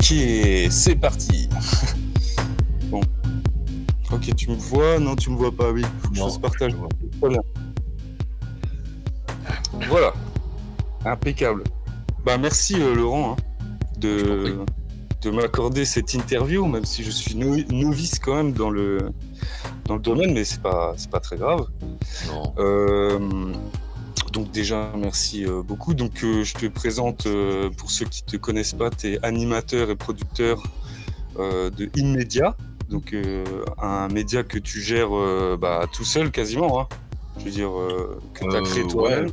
Ok, c'est parti. Bon. Ok, tu me vois? Non, tu me vois pas, oui. Faut que je fasse partage. Très bien. Voilà. Impeccable. Bah merci Laurent hein, de m'accorder cette interview, même si je suis novice quand même dans le domaine, mais c'est pas très grave. Non. Donc déjà merci beaucoup. Donc je te présente pour ceux qui te connaissent pas, t'es animateur et producteur de InMedia, donc un média que tu gères tout seul quasiment, hein. Je veux dire que tu as créé toi-même.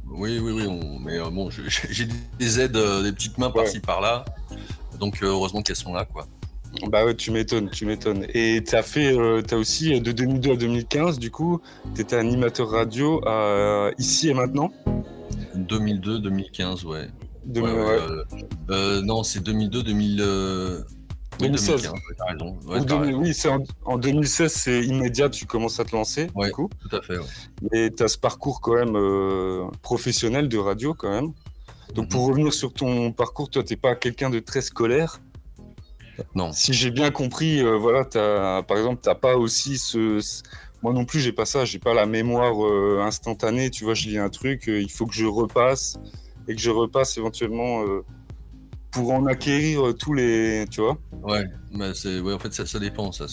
Ouais, oui, mais bon, j'ai des aides, des petites mains par-ci par-là, donc heureusement qu'elles sont là, quoi. Bah ouais, tu m'étonnes. Et t'as fait, t'as aussi de 2002 à 2015, du coup, t'étais animateur radio à Ici et Maintenant. 2002-2015, ouais. Non, c'est 2002-2015. 2016. T'as raison. Ouais, oui, c'est en 2016, c'est immédiat, tu commences à te lancer, du coup. Tout à fait, ouais. Mais tu as ce parcours quand même professionnel de radio, quand même. Donc, pour revenir sur ton parcours, toi, t'es pas quelqu'un de très scolaire. Non. Si j'ai bien compris, voilà, par exemple, t'as pas aussi moi non plus, j'ai pas ça. J'ai pas la mémoire instantanée. Tu vois, je lis un truc, il faut que je repasse et que je repasse éventuellement pour en acquérir tous les, tu vois. Ouais, mais en fait, ça dépend. Ça,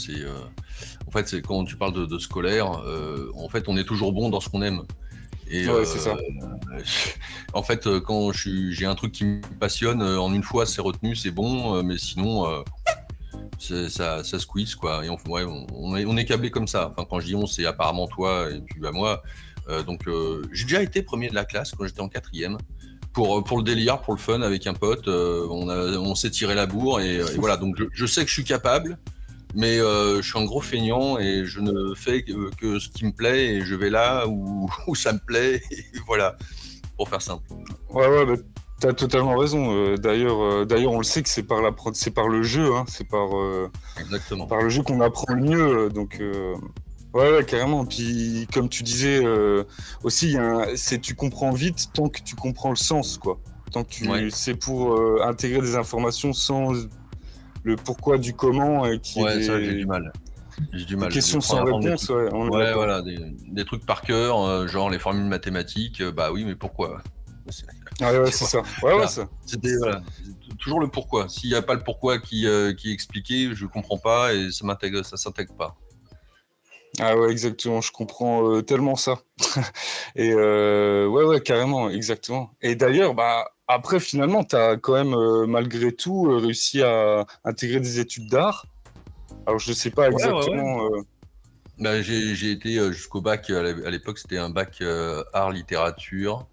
en fait, c'est quand tu parles de scolaire. En fait, on est toujours bon dans ce qu'on aime. Et ouais, c'est ça. En fait, quand j'ai un truc qui me passionne, en une fois, c'est retenu, c'est bon. Mais sinon, ça squeeze, quoi. Et on est câblé comme ça. Enfin, quand je dis on, c'est apparemment toi et puis moi. Donc, j'ai déjà été premier de la classe quand j'étais en 4e. Pour le délire, pour le fun, avec un pote, on s'est tiré la bourre et voilà. Donc, je sais que je suis capable. Mais je suis un gros feignant et je ne fais que ce qui me plaît et je vais là où ça me plaît, et voilà, pour faire simple. Ouais, bah, t'as totalement raison. D'ailleurs, on le sait que c'est par le jeu, hein, c'est Exactement. Par le jeu qu'on apprend le mieux. Donc, ouais, carrément. Puis, comme tu disais aussi, tu comprends vite tant que tu comprends le sens, quoi. Tant que c'est pour intégrer des informations sans le pourquoi du comment Ouais, ça, j'ai du mal. Des questions sans réponse, voilà, des trucs par cœur, genre les formules mathématiques, bah oui, mais pourquoi? Ouais, c'est ça. Ouais, ça. C'était toujours le pourquoi. S'il n'y a pas le pourquoi qui est expliqué, je comprends pas et ça s'intègre pas. Ah ouais, exactement, je comprends tellement ça. Et ouais, carrément, exactement. Et d'ailleurs, après, finalement, tu as quand même, malgré tout, réussi à intégrer des études d'art. Alors, je sais pas exactement... Bah, j'ai été jusqu'au bac, à l'époque, c'était un bac art-littérature.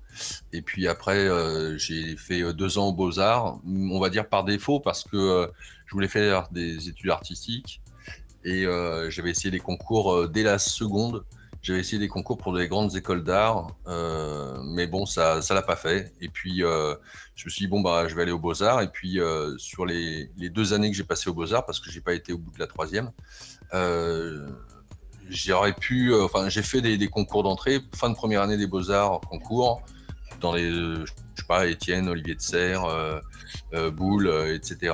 Et puis après, j'ai fait 2 ans aux Beaux-Arts, on va dire par défaut, parce que je voulais faire des études artistiques. Et j'avais essayé des concours dès la seconde. J'avais essayé des concours pour des grandes écoles d'art, mais bon, ça l'a pas fait. Et puis, je me suis dit, bon, je vais aller aux Beaux-Arts. Et puis, sur les 2 années que j'ai passées aux Beaux-Arts, parce que j'ai pas été au bout de la 3e, j'ai fait des concours d'entrée, fin de première année des Beaux-Arts, concours, dans les, je sais pas, Étienne, Olivier de Serres, Boulle, etc.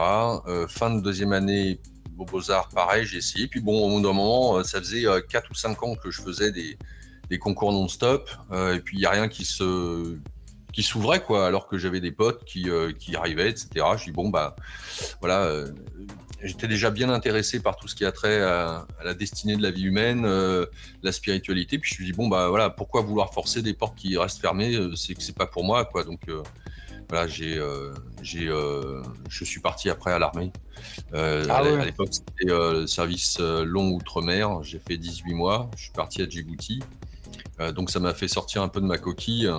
Fin de 2e année aux Beaux-Arts, pareil, j'ai essayé. Puis bon, au bout d'un moment, ça faisait 4 ou 5 ans que je faisais des concours non-stop. Et puis il n'y a rien qui s'ouvrait, quoi, alors que j'avais des potes qui arrivaient, etc. Je dis, bon, voilà, j'étais déjà bien intéressé par tout ce qui a trait à la destinée de la vie humaine, la spiritualité. Puis je me suis dit, bon, voilà, pourquoi vouloir forcer des portes qui restent fermées? C'est que c'est pas pour moi, quoi. Donc, voilà, je suis parti après à l'armée. À l'époque, c'était le service long outre-mer. J'ai fait 18 mois. Je suis parti à Djibouti. Donc, ça m'a fait sortir un peu de ma coquille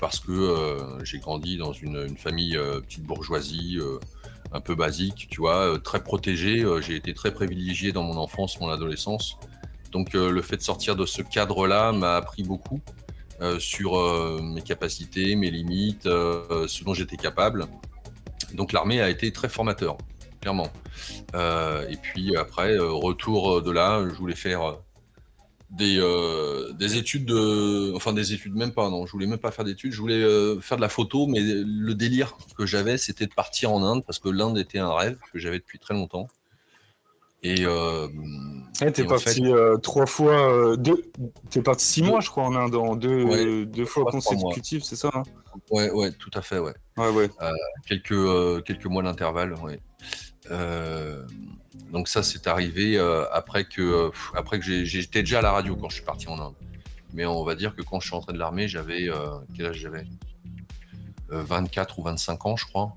parce que j'ai grandi dans une famille petite bourgeoisie, un peu basique, tu vois, très protégée. J'ai été très privilégié dans mon enfance, mon adolescence. Donc, le fait de sortir de ce cadre-là m'a appris beaucoup. Sur mes capacités, mes limites, ce dont j'étais capable. Donc l'armée a été très formateur, clairement. Et puis après, retour de là, je voulais faire des études enfin des études même pas, non, je voulais même pas faire d'études, je voulais faire de la photo, mais le délire que j'avais, c'était de partir en Inde, parce que l'Inde était un rêve que j'avais depuis très longtemps. Et, T'es et en fait, parti 3 fois, t'es parti 6 mois, je crois, en Inde, en deux fois 3 mois. consécutives, c'est ça, hein? Ouais, tout à fait, ouais. Ouais. Quelques mois d'intervalle, ouais. Donc ça, c'est arrivé après que j'étais déjà à la radio quand je suis parti en Inde. Mais on va dire que quand je suis rentré de l'armée, j'avais quel âge j'avais 24 ou 25 ans, je crois.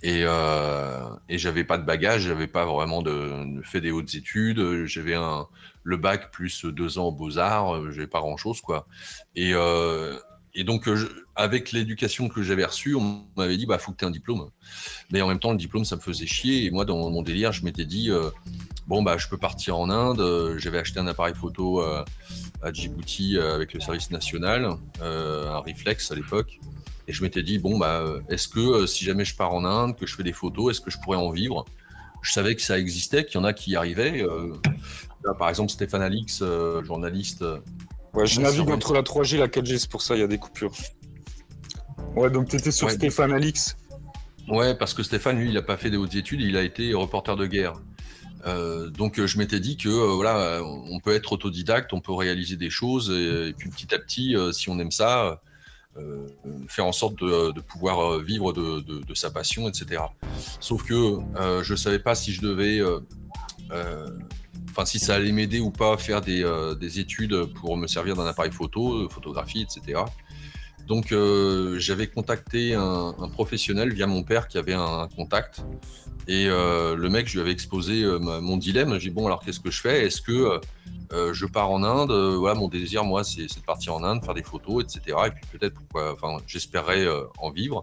Et j'avais pas de bagage, j'avais pas vraiment fait des hautes études. J'avais le bac plus 2 ans aux Beaux-Arts, j'avais pas grand-chose, quoi. Et donc, avec l'éducation que j'avais reçue, on m'avait dit, bah, faut que tu aies un diplôme. Mais en même temps, le diplôme, ça me faisait chier. Et moi, dans mon délire, je m'étais dit, bon, bah, je peux partir en Inde. J'avais acheté un appareil photo à Djibouti avec le service national, un Reflex à l'époque. Et je m'étais dit, bon, bah, est-ce que si jamais je pars en Inde, que je fais des photos, est-ce que je pourrais en vivre? Je savais que ça existait, qu'il y en a qui y arrivaient. Là, par exemple, Stéphane Alix, journaliste. Ouais, je navigue entre la 3G et la 4G, c'est pour ça il y a des coupures. Ouais, donc t'étais sur Stéphane Alix. Ouais, parce que Stéphane, lui, il n'a pas fait des hautes études, il a été reporter de guerre. Donc je m'étais dit que voilà, on peut être autodidacte, on peut réaliser des choses, et puis petit à petit, si on aime ça, faire en sorte de pouvoir vivre de sa passion, etc. Sauf que je ne savais pas si je devais, si ça allait m'aider ou pas à faire des études pour me servir d'un appareil photo, photographie, etc. Donc j'avais contacté un professionnel via mon père qui avait un contact. Et le mec, je lui avais exposé mon dilemme. J'ai dit, bon, alors qu'est-ce que je fais? Est-ce que je pars en Inde? Voilà, mon désir, moi, c'est de partir en Inde, faire des photos, etc. Et puis peut-être, j'espérais en vivre.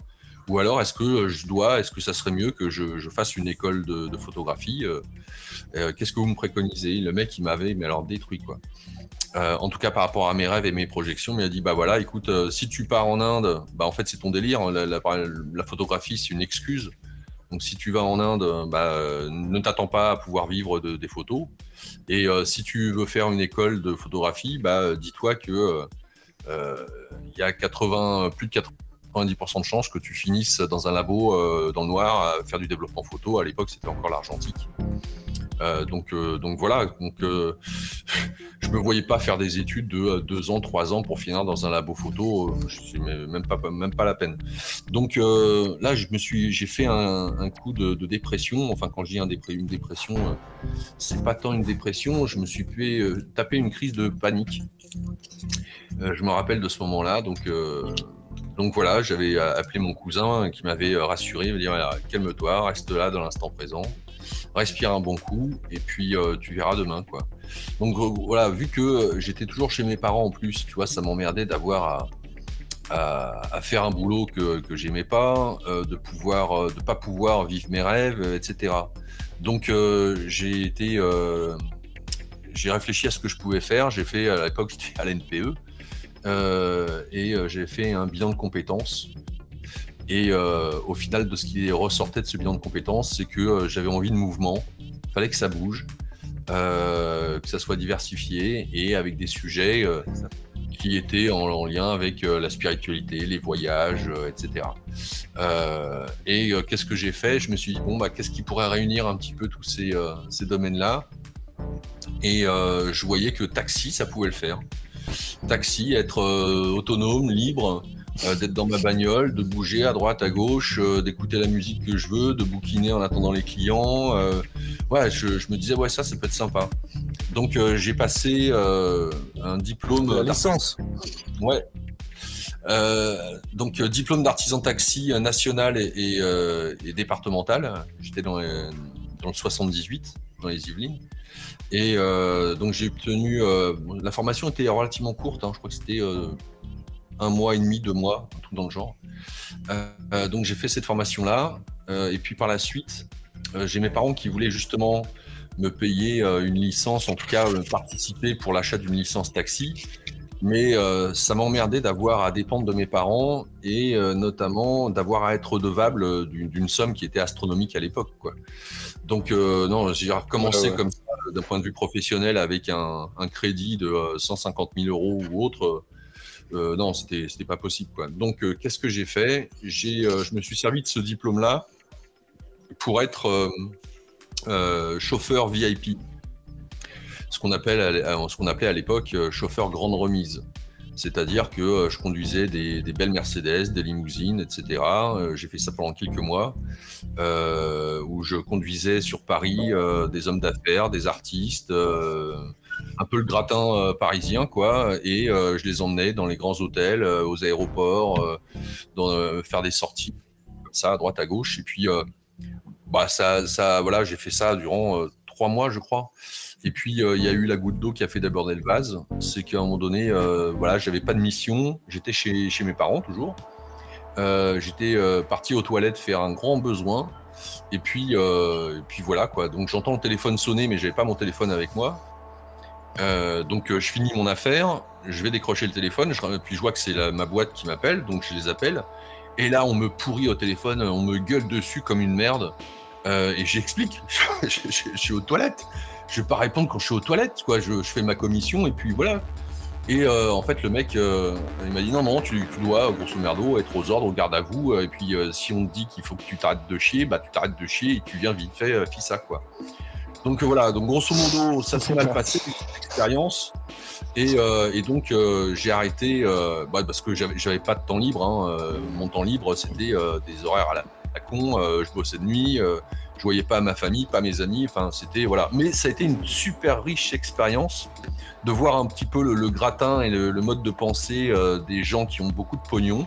Ou alors, est-ce que ça serait mieux que je fasse une école de photographie? Qu'est-ce que vous me préconisez? Le mec, il m'avait alors détruit, quoi. En tout cas, par rapport à mes rêves et mes projections, il m'a dit, bah voilà, écoute, si tu pars en Inde, bah en fait, c'est ton délire. La photographie, c'est une excuse. Donc, si tu vas en Inde, ne t'attends pas à pouvoir vivre des photos. Et si tu veux faire une école de photographie, dis-toi que y a plus de 90% de chances que tu finisses dans un labo dans le noir à faire du développement photo. À l'époque, c'était encore l'argentique. Donc voilà. Donc, je me voyais pas faire des études de 2 ans, 3 ans pour finir dans un labo photo. Même pas la peine. Donc là, j'ai fait un coup de dépression. Enfin, quand je dis une dépression, c'est pas tant une dépression. Je me suis tapé une crise de panique. Je me rappelle de ce moment-là. Donc voilà, j'avais appelé mon cousin qui m'avait rassuré, me dire, calme-toi, reste là dans l'instant présent, respire un bon coup, et puis tu verras demain, quoi. Donc voilà, vu que j'étais toujours chez mes parents en plus, tu vois, ça m'emmerdait d'avoir à faire un boulot que j'aimais pas, de pas pouvoir vivre mes rêves, etc. Donc j'ai réfléchi à ce que je pouvais faire. J'ai fait, à l'époque, j'étais à l'NPE, et j'ai fait un bilan de compétences. Et au final, de ce qui ressortait de ce bilan de compétences, c'est que j'avais envie de mouvement. Il fallait que ça bouge, que ça soit diversifié et avec des sujets qui étaient en lien avec la spiritualité, les voyages, etc. Qu'est-ce que j'ai fait? Je me suis dit, bon, qu'est-ce qui pourrait réunir un petit peu tous ces domaines-là? Et je voyais que taxi, ça pouvait le faire. Taxi, être autonome, libre, d'être dans ma bagnole, de bouger à droite, à gauche, d'écouter la musique que je veux, de bouquiner en attendant les clients. Je me disais, ça peut être sympa. Donc j'ai passé un diplôme. La licence. Ouais. Donc diplôme d'artisan taxi national et départemental. J'étais dans le 78, dans les Yvelines. Et donc j'ai obtenu, la formation était relativement courte, je crois que c'était 1 mois et demi, 2 mois, un truc dans le genre. Donc j'ai fait cette formation-là, et puis par la suite, j'ai mes parents qui voulaient justement me payer une licence, en tout cas participer pour l'achat d'une licence taxi. Mais ça m'emmerdait d'avoir à dépendre de mes parents et notamment d'avoir à être redevable d'une somme qui était astronomique à l'époque, quoi. Donc non, j'ai recommencé ouais. comme ça d'un point de vue professionnel avec un crédit de 150 000 euros ou autre. Non, c'était pas possible, quoi. Donc qu'est-ce que j'ai fait? Je me suis servi de ce diplôme-là pour être chauffeur VIP. Ce qu'on appelait à l'époque chauffeur grande remise. C'est-à-dire que je conduisais des belles Mercedes, des limousines, etc. J'ai fait ça pendant quelques mois, où je conduisais sur Paris des hommes d'affaires, des artistes, un peu le gratin parisien, quoi. Et je les emmenais dans les grands hôtels, aux aéroports, faire des sorties comme ça, à droite, à gauche. Et puis, voilà, j'ai fait ça durant 3 mois, je crois. Et puis, il y a eu la goutte d'eau qui a fait déborder le vase. C'est qu'à un moment donné, voilà, j'avais pas de mission. J'étais chez mes parents, toujours. J'étais parti aux toilettes faire un grand besoin. Et puis voilà, quoi. Donc, j'entends le téléphone sonner, mais j'avais pas mon téléphone avec moi. Donc, je finis mon affaire. Je vais décrocher le téléphone. Puis, je vois que c'est ma boîte qui m'appelle. Donc, je les appelle. Et là, on me pourrit au téléphone. On me gueule dessus comme une merde. Et j'explique. Je suis aux toilettes. Je vais pas répondre quand je suis aux toilettes, quoi. Je fais ma commission et puis voilà. Et en fait, le mec, il m'a dit non, tu dois, grosso merdo, être aux ordres, au garde à vous. Et puis, si on te dit qu'il faut que tu t'arrêtes de chier, bah tu t'arrêtes de chier et tu viens vite fait, fis ça, quoi. Donc voilà, donc grosso modo, ça s'est mal passé, cette expérience. Et donc, j'ai arrêté parce que j'avais pas de temps libre. Hein. Mon temps libre, c'était des horaires à la con. Je bossais de nuit. Je voyais pas ma famille, pas mes amis. Enfin, c'était voilà. Mais ça a été une super riche expérience de voir un petit peu le gratin et le mode de pensée des gens qui ont beaucoup de pognon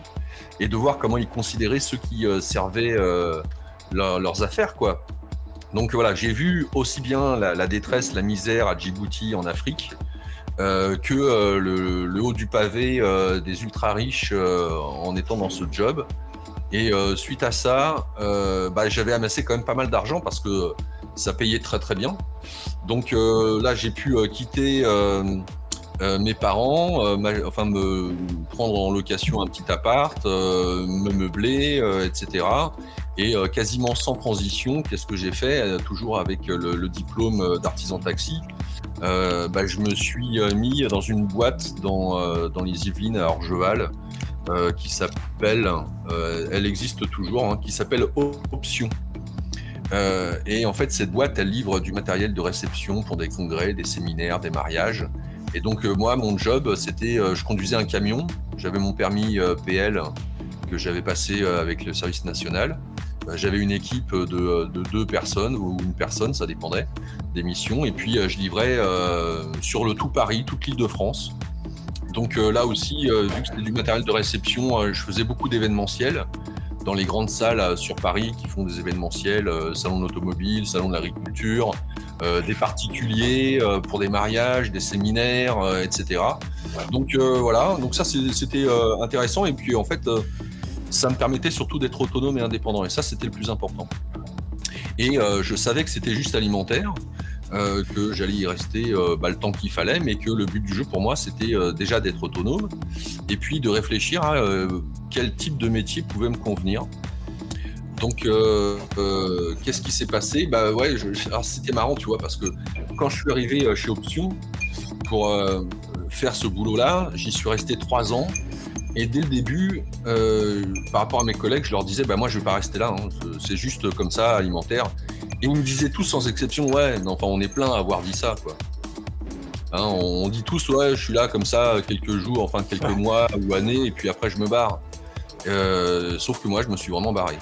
et de voir comment ils considéraient ceux qui servaient leurs affaires, quoi. Donc voilà, j'ai vu aussi bien la détresse, la misère à Djibouti, en Afrique, que le haut du pavé des ultra riches en étant dans ce job. Et suite à ça, j'avais amassé quand même pas mal d'argent parce que ça payait très très bien. Donc là, j'ai pu quitter mes parents, me prendre en location un petit appart, me meubler, etc. Et quasiment sans transition, qu'est-ce que j'ai fait? Toujours avec le diplôme d'artisan taxi. Je me suis mis dans une boîte dans les Yvelines à Orgeval, qui s'appelle, elle existe toujours, hein, qui s'appelle Option. Et en fait, cette boîte, elle livre du matériel de réception pour des congrès, des séminaires, des mariages. Et donc moi, mon job, c'était, je conduisais un camion. J'avais mon permis PL que j'avais passé avec le service national. J'avais une équipe de 2 personnes ou une personne, ça dépendait des missions. Et puis je livrais sur le tout Paris, toute l'Île-de-France. Donc là aussi, vu que c'était du matériel de réception, je faisais beaucoup d'événementiels dans les grandes salles sur Paris qui font des événementiels, salon de l'automobile, salon de l'agriculture, des particuliers pour des mariages, des séminaires, etc. Donc voilà, donc ça c'était intéressant et puis en fait ça me permettait surtout d'être autonome et indépendant et ça c'était le plus important. Et je savais que c'était juste alimentaire, que j'allais y rester le temps qu'il fallait, mais que le but du jeu pour moi c'était déjà d'être autonome et puis de réfléchir à quel type de métier pouvait me convenir. Donc qu'est-ce qui s'est passé? Alors c'était marrant, tu vois, parce que quand je suis arrivé chez Option pour faire ce boulot-là, j'y suis resté 3 ans. Et dès le début, par rapport à mes collègues, je leur disais, moi je vais pas rester là, hein, c'est juste comme ça, alimentaire. Et ils me disaient tous sans exception, on est plein à avoir dit ça, quoi. Hein, on dit tous, je suis là comme ça quelques jours, quelques mois ou années, et puis après je me barre. Sauf que moi je me suis vraiment barré.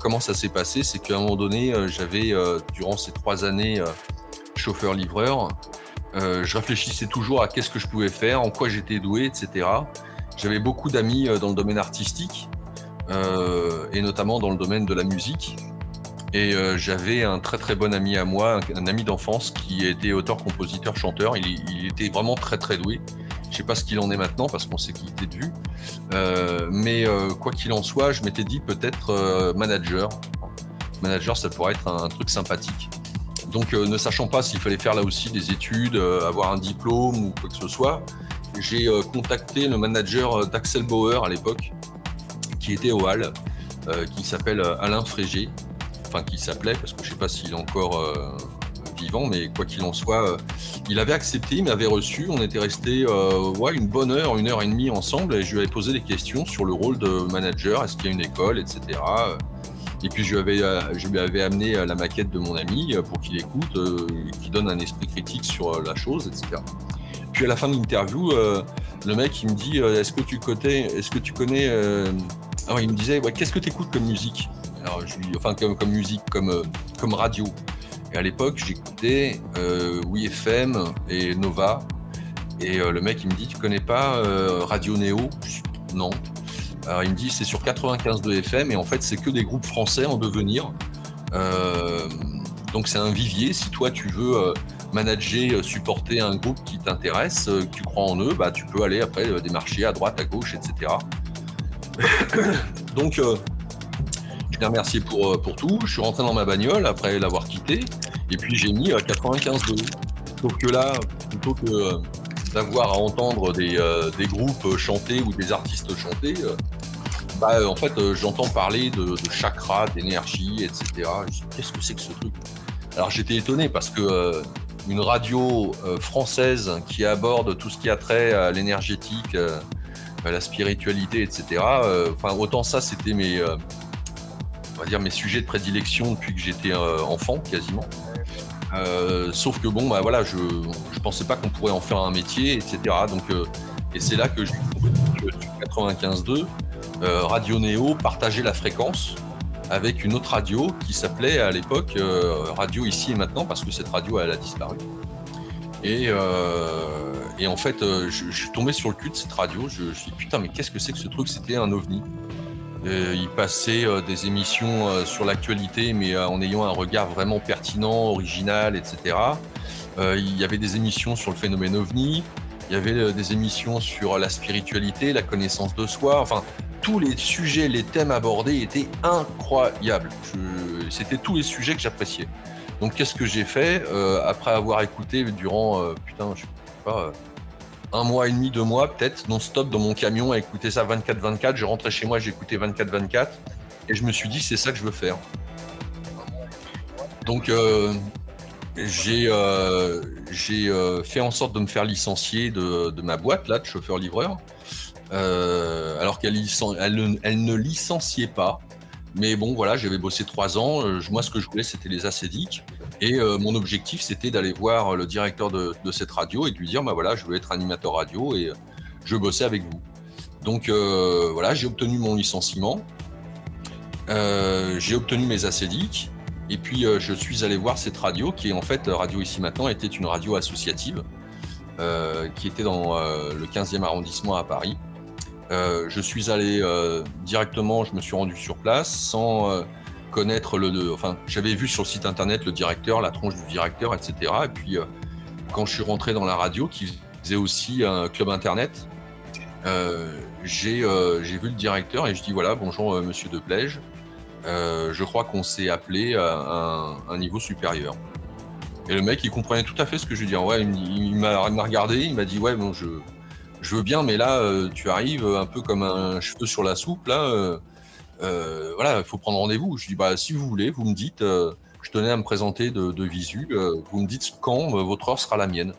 Comment ça s'est passé? C'est qu'à un moment donné, j'avais, durant ces 3 années, chauffeur-livreur, je réfléchissais toujours à qu'est-ce que je pouvais faire, en quoi j'étais doué, etc. J'avais beaucoup d'amis dans le domaine artistique, et notamment dans le domaine de la musique. Et j'avais un très très bon ami à moi, un ami d'enfance qui était auteur, compositeur, chanteur. Il était vraiment très très doué. Je sais pas ce qu'il en est maintenant parce qu'on s'est quitté de vue. Mais quoi qu'il en soit, je m'étais dit peut-être manager. Manager, ça pourrait être un truc sympathique. Donc, ne sachant pas s'il fallait faire là aussi des études, avoir un diplôme ou quoi que ce soit, j'ai contacté le manager d'Axel Bauer à l'époque, qui était au Hall, qui s'appelle Alain Frégé, enfin qui s'appelait, parce que je ne sais pas s'il est encore vivant, mais quoi qu'il en soit, il avait accepté, il m'avait reçu, on était restés une bonne heure, 1h30 ensemble, et je lui avais posé des questions sur le rôle de manager, est-ce qu'il y a une école, etc. Et puis je lui avais amené la maquette de mon ami pour qu'il écoute, qu'il donne un esprit critique sur la chose, etc. Puis à la fin de l'interview, le mec il me dit est-ce que tu connais Alors il me disait qu'est-ce que tu écoutes comme musique? Alors je lui comme musique, comme radio. Et à l'époque j'écoutais Oui FM et Nova. Et le mec il me dit tu connais pas Radio Néo? Non. Alors il me dit c'est sur 95.2 FM et en fait c'est que des groupes français en devenir. Donc c'est un vivier. Si toi tu veux manager, supporter un groupe qui t'intéresse, que tu crois en eux, tu peux aller après démarcher à droite, à gauche, etc. Donc je l'ai remercié pour tout. Je suis rentré dans ma bagnole après l'avoir quitté et puis j'ai mis 95.2. Sauf que là, plutôt que d'avoir à entendre des groupes chanter ou des artistes chanter, en fait, j'entends parler de chakra, d'énergie, etc. Je dis, qu'est-ce que c'est que ce truc? Alors j'étais étonné parce que une radio française qui aborde tout ce qui a trait à l'énergétique, à la spiritualité, etc. Autant ça, c'était mes sujets de prédilection depuis que j'étais enfant, quasiment. Sauf que je pensais pas qu'on pourrait en faire un métier, etc. Donc, et c'est là que j'ai compris que sur 95.2, Radio Néo partageait la fréquence avec une autre radio qui s'appelait à l'époque Radio Ici et Maintenant, parce que cette radio elle a disparu. Et en fait, je suis tombé sur le cul de cette radio. Je me suis dit putain, mais qu'est-ce que c'est que ce truc? C'était un ovni. Il passait des émissions sur l'actualité, mais en ayant un regard vraiment pertinent, original, etc. Il y avait des émissions sur le phénomène ovni. Il y avait des émissions sur la spiritualité, la connaissance de soi. Enfin, tous les sujets, les thèmes abordés étaient incroyables. C'était tous les sujets que j'appréciais. Donc, qu'est-ce que j'ai fait après avoir écouté durant, je sais pas, 1 mois et demi, 2 mois peut-être, non-stop dans mon camion à écouter ça 24/24. Je rentrais chez moi, j'écoutais 24/24 et je me suis dit c'est ça que je veux faire. Donc j'ai fait en sorte de me faire licencier de ma boîte là de chauffeur-livreur, alors qu'elle ne licenciait pas. Mais bon, voilà, j'avais bossé 3 ans. Moi, ce que je voulais, c'était les acédiques. Et mon objectif, c'était d'aller voir le directeur de cette radio et de lui dire, je veux être animateur radio et je veux bosser avec vous. Donc, j'ai obtenu mon licenciement. J'ai obtenu mes acédiques. Et puis, je suis allé voir cette radio qui, en fait, Radio Ici Maintenant, était une radio associative qui était dans le 15e arrondissement à Paris. Je suis allé directement, je me suis rendu sur place sans connaître j'avais vu sur le site internet le directeur, la tronche du directeur, etc. Et puis quand je suis rentré dans la radio, qui faisait aussi un club internet, j'ai vu le directeur et je dis voilà, bonjour monsieur Deplège, je crois qu'on s'est appelé à un niveau supérieur. Et le mec il comprenait tout à fait ce que je lui disais. Ouais, il m'a regardé, il m'a dit ouais bon je veux bien, mais là, tu arrives un peu comme un cheveu sur la soupe, là. Il faut prendre rendez-vous. Je dis, si vous voulez, vous me dites, je tenais à me présenter de visu, vous me dites quand votre heure sera la mienne.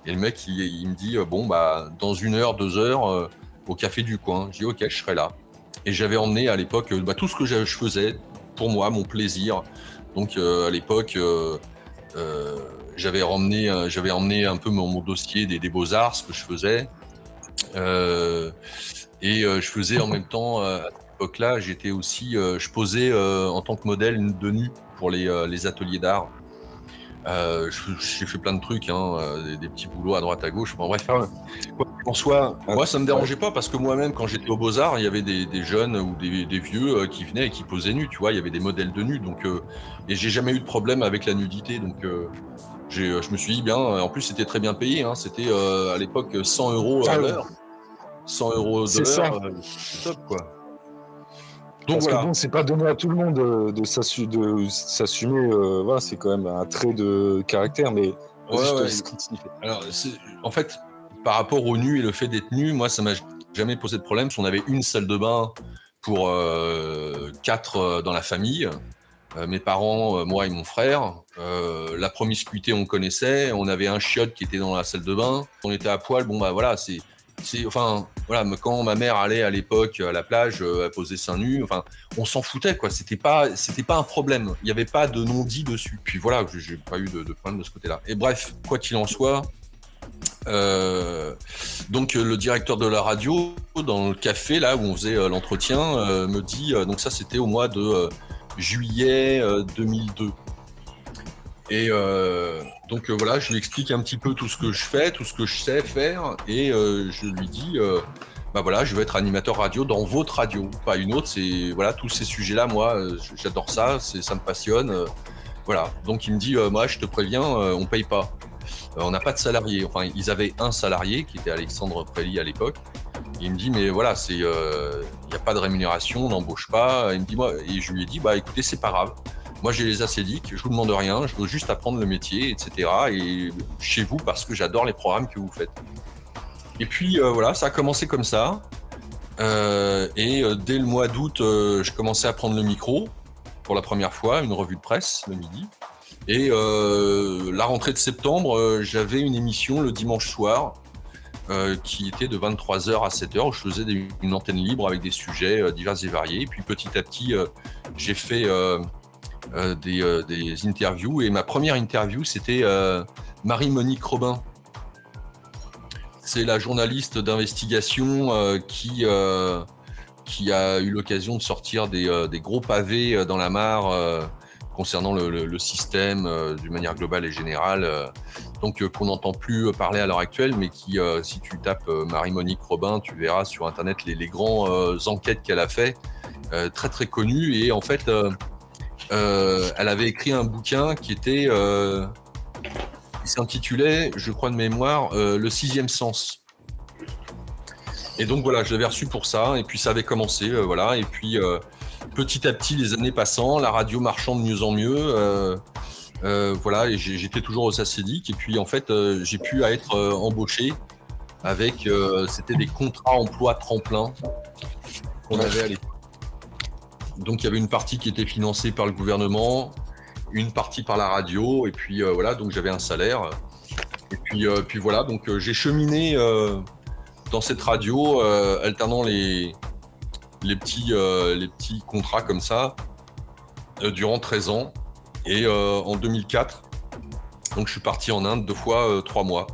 Et le mec, il me dit, dans 1 heure, 2 heures, au café du coin. Je dis, ok, je serai là. Et j'avais emmené à l'époque tout ce que je faisais, pour moi, mon plaisir. Donc, à l'époque, j'avais emmené un peu mon dossier des Beaux-Arts, ce que je faisais. Je faisais en même temps à cette époque-là, j'étais aussi, je posais en tant que modèle de nu pour les ateliers d'art. J'ai fait plein de trucs, des petits boulots à droite à gauche. Enfin, bref, en soi, moi ça me dérangeait pas parce que moi-même quand j'étais au Beaux-Arts, il y avait des jeunes ou des vieux qui venaient et qui posaient nus, tu vois, il y avait des modèles de nus, donc et j'ai jamais eu de problème avec la nudité, donc je me suis dit bien, en plus c'était très bien payé, c'était à l'époque 100 € à l'heure. 100 € de l'heure, c'est top quoi. Donc Parce voilà. que bon, c'est pas donné à tout le monde de s'assumer. Voilà, c'est quand même un trait de caractère, mais vas-y, je te laisse continuer. Alors, en fait, par rapport au nu et le fait d'être nu, moi, ça m'a jamais posé de problème. Si on avait une salle de bain pour 4 dans la famille, mes parents, moi et mon frère, la promiscuité, on connaissait. On avait un chiotte qui était dans la salle de bain. On était à poil. Bon, bah voilà, enfin, voilà, quand ma mère allait à l'époque à la plage, elle posait seins nus. Enfin, on s'en foutait, quoi. C'était pas un problème. Il n'y avait pas de non-dit dessus. Puis voilà, j'ai pas eu de problème de ce côté-là. Et bref, quoi qu'il en soit, donc le directeur de la radio, dans le café là où on faisait l'entretien, me dit, donc ça c'était au mois de juillet 2002. Et donc voilà, je lui explique un petit peu tout ce que je fais, tout ce que je sais faire, et je lui dis, bah voilà, je veux être animateur radio dans votre radio, pas une autre. C'est voilà, tous ces sujets-là, moi, j'adore ça, ça me passionne. Voilà, donc il me dit, moi, je te préviens, on paye pas. On n'a pas de salariés. Enfin, ils avaient un salarié qui était Alexandre Préli à l'époque. Il me dit, mais voilà, il n'y a pas de rémunération, on n'embauche pas. Il me dit, moi, et je lui ai dit, bah écoutez, c'est pas grave. Moi, j'ai les acédiques, je vous demande rien, je veux juste apprendre le métier, etc. Et chez vous, parce que j'adore les programmes que vous faites. Et puis, voilà, ça a commencé comme ça. Et dès le mois d'août, je commençais à prendre le micro pour la première fois, une revue de presse le midi. Et la rentrée de septembre, j'avais une émission le dimanche soir qui était de 23h à 7h où je faisais une antenne libre avec des sujets divers et variés. Et puis petit à petit, j'ai fait des interviews. Et ma première interview, c'était Marie-Monique Robin. C'est la journaliste d'investigation qui a eu l'occasion de sortir des gros pavés dans la mare concernant le système d'une manière globale et générale, donc qu'on n'entend plus parler à l'heure actuelle, mais qui, si tu tapes Marie-Monique Robin, tu verras sur Internet les grandes enquêtes qu'elle a fait, très très connues. Et en fait, elle avait écrit un bouquin qui s'intitulait, je crois de mémoire, Le sixième sens. Et donc voilà, je l'avais reçu pour ça, et puis ça avait commencé, voilà, et puis petit à petit, les années passant, la radio marchant de mieux en mieux, voilà, et j'étais toujours aux acédiques, et puis en fait, j'ai pu être embauché avec, c'était des contrats emploi tremplin qu'on avait à l'époque. Donc il y avait une partie qui était financée par le gouvernement, une partie par la radio, et puis voilà, donc j'avais un salaire, et puis voilà, donc j'ai cheminé dans cette radio, alternant les petits contrats comme ça durant 13 ans. Et en 2004, donc je suis parti en Inde 2 fois 3 mois.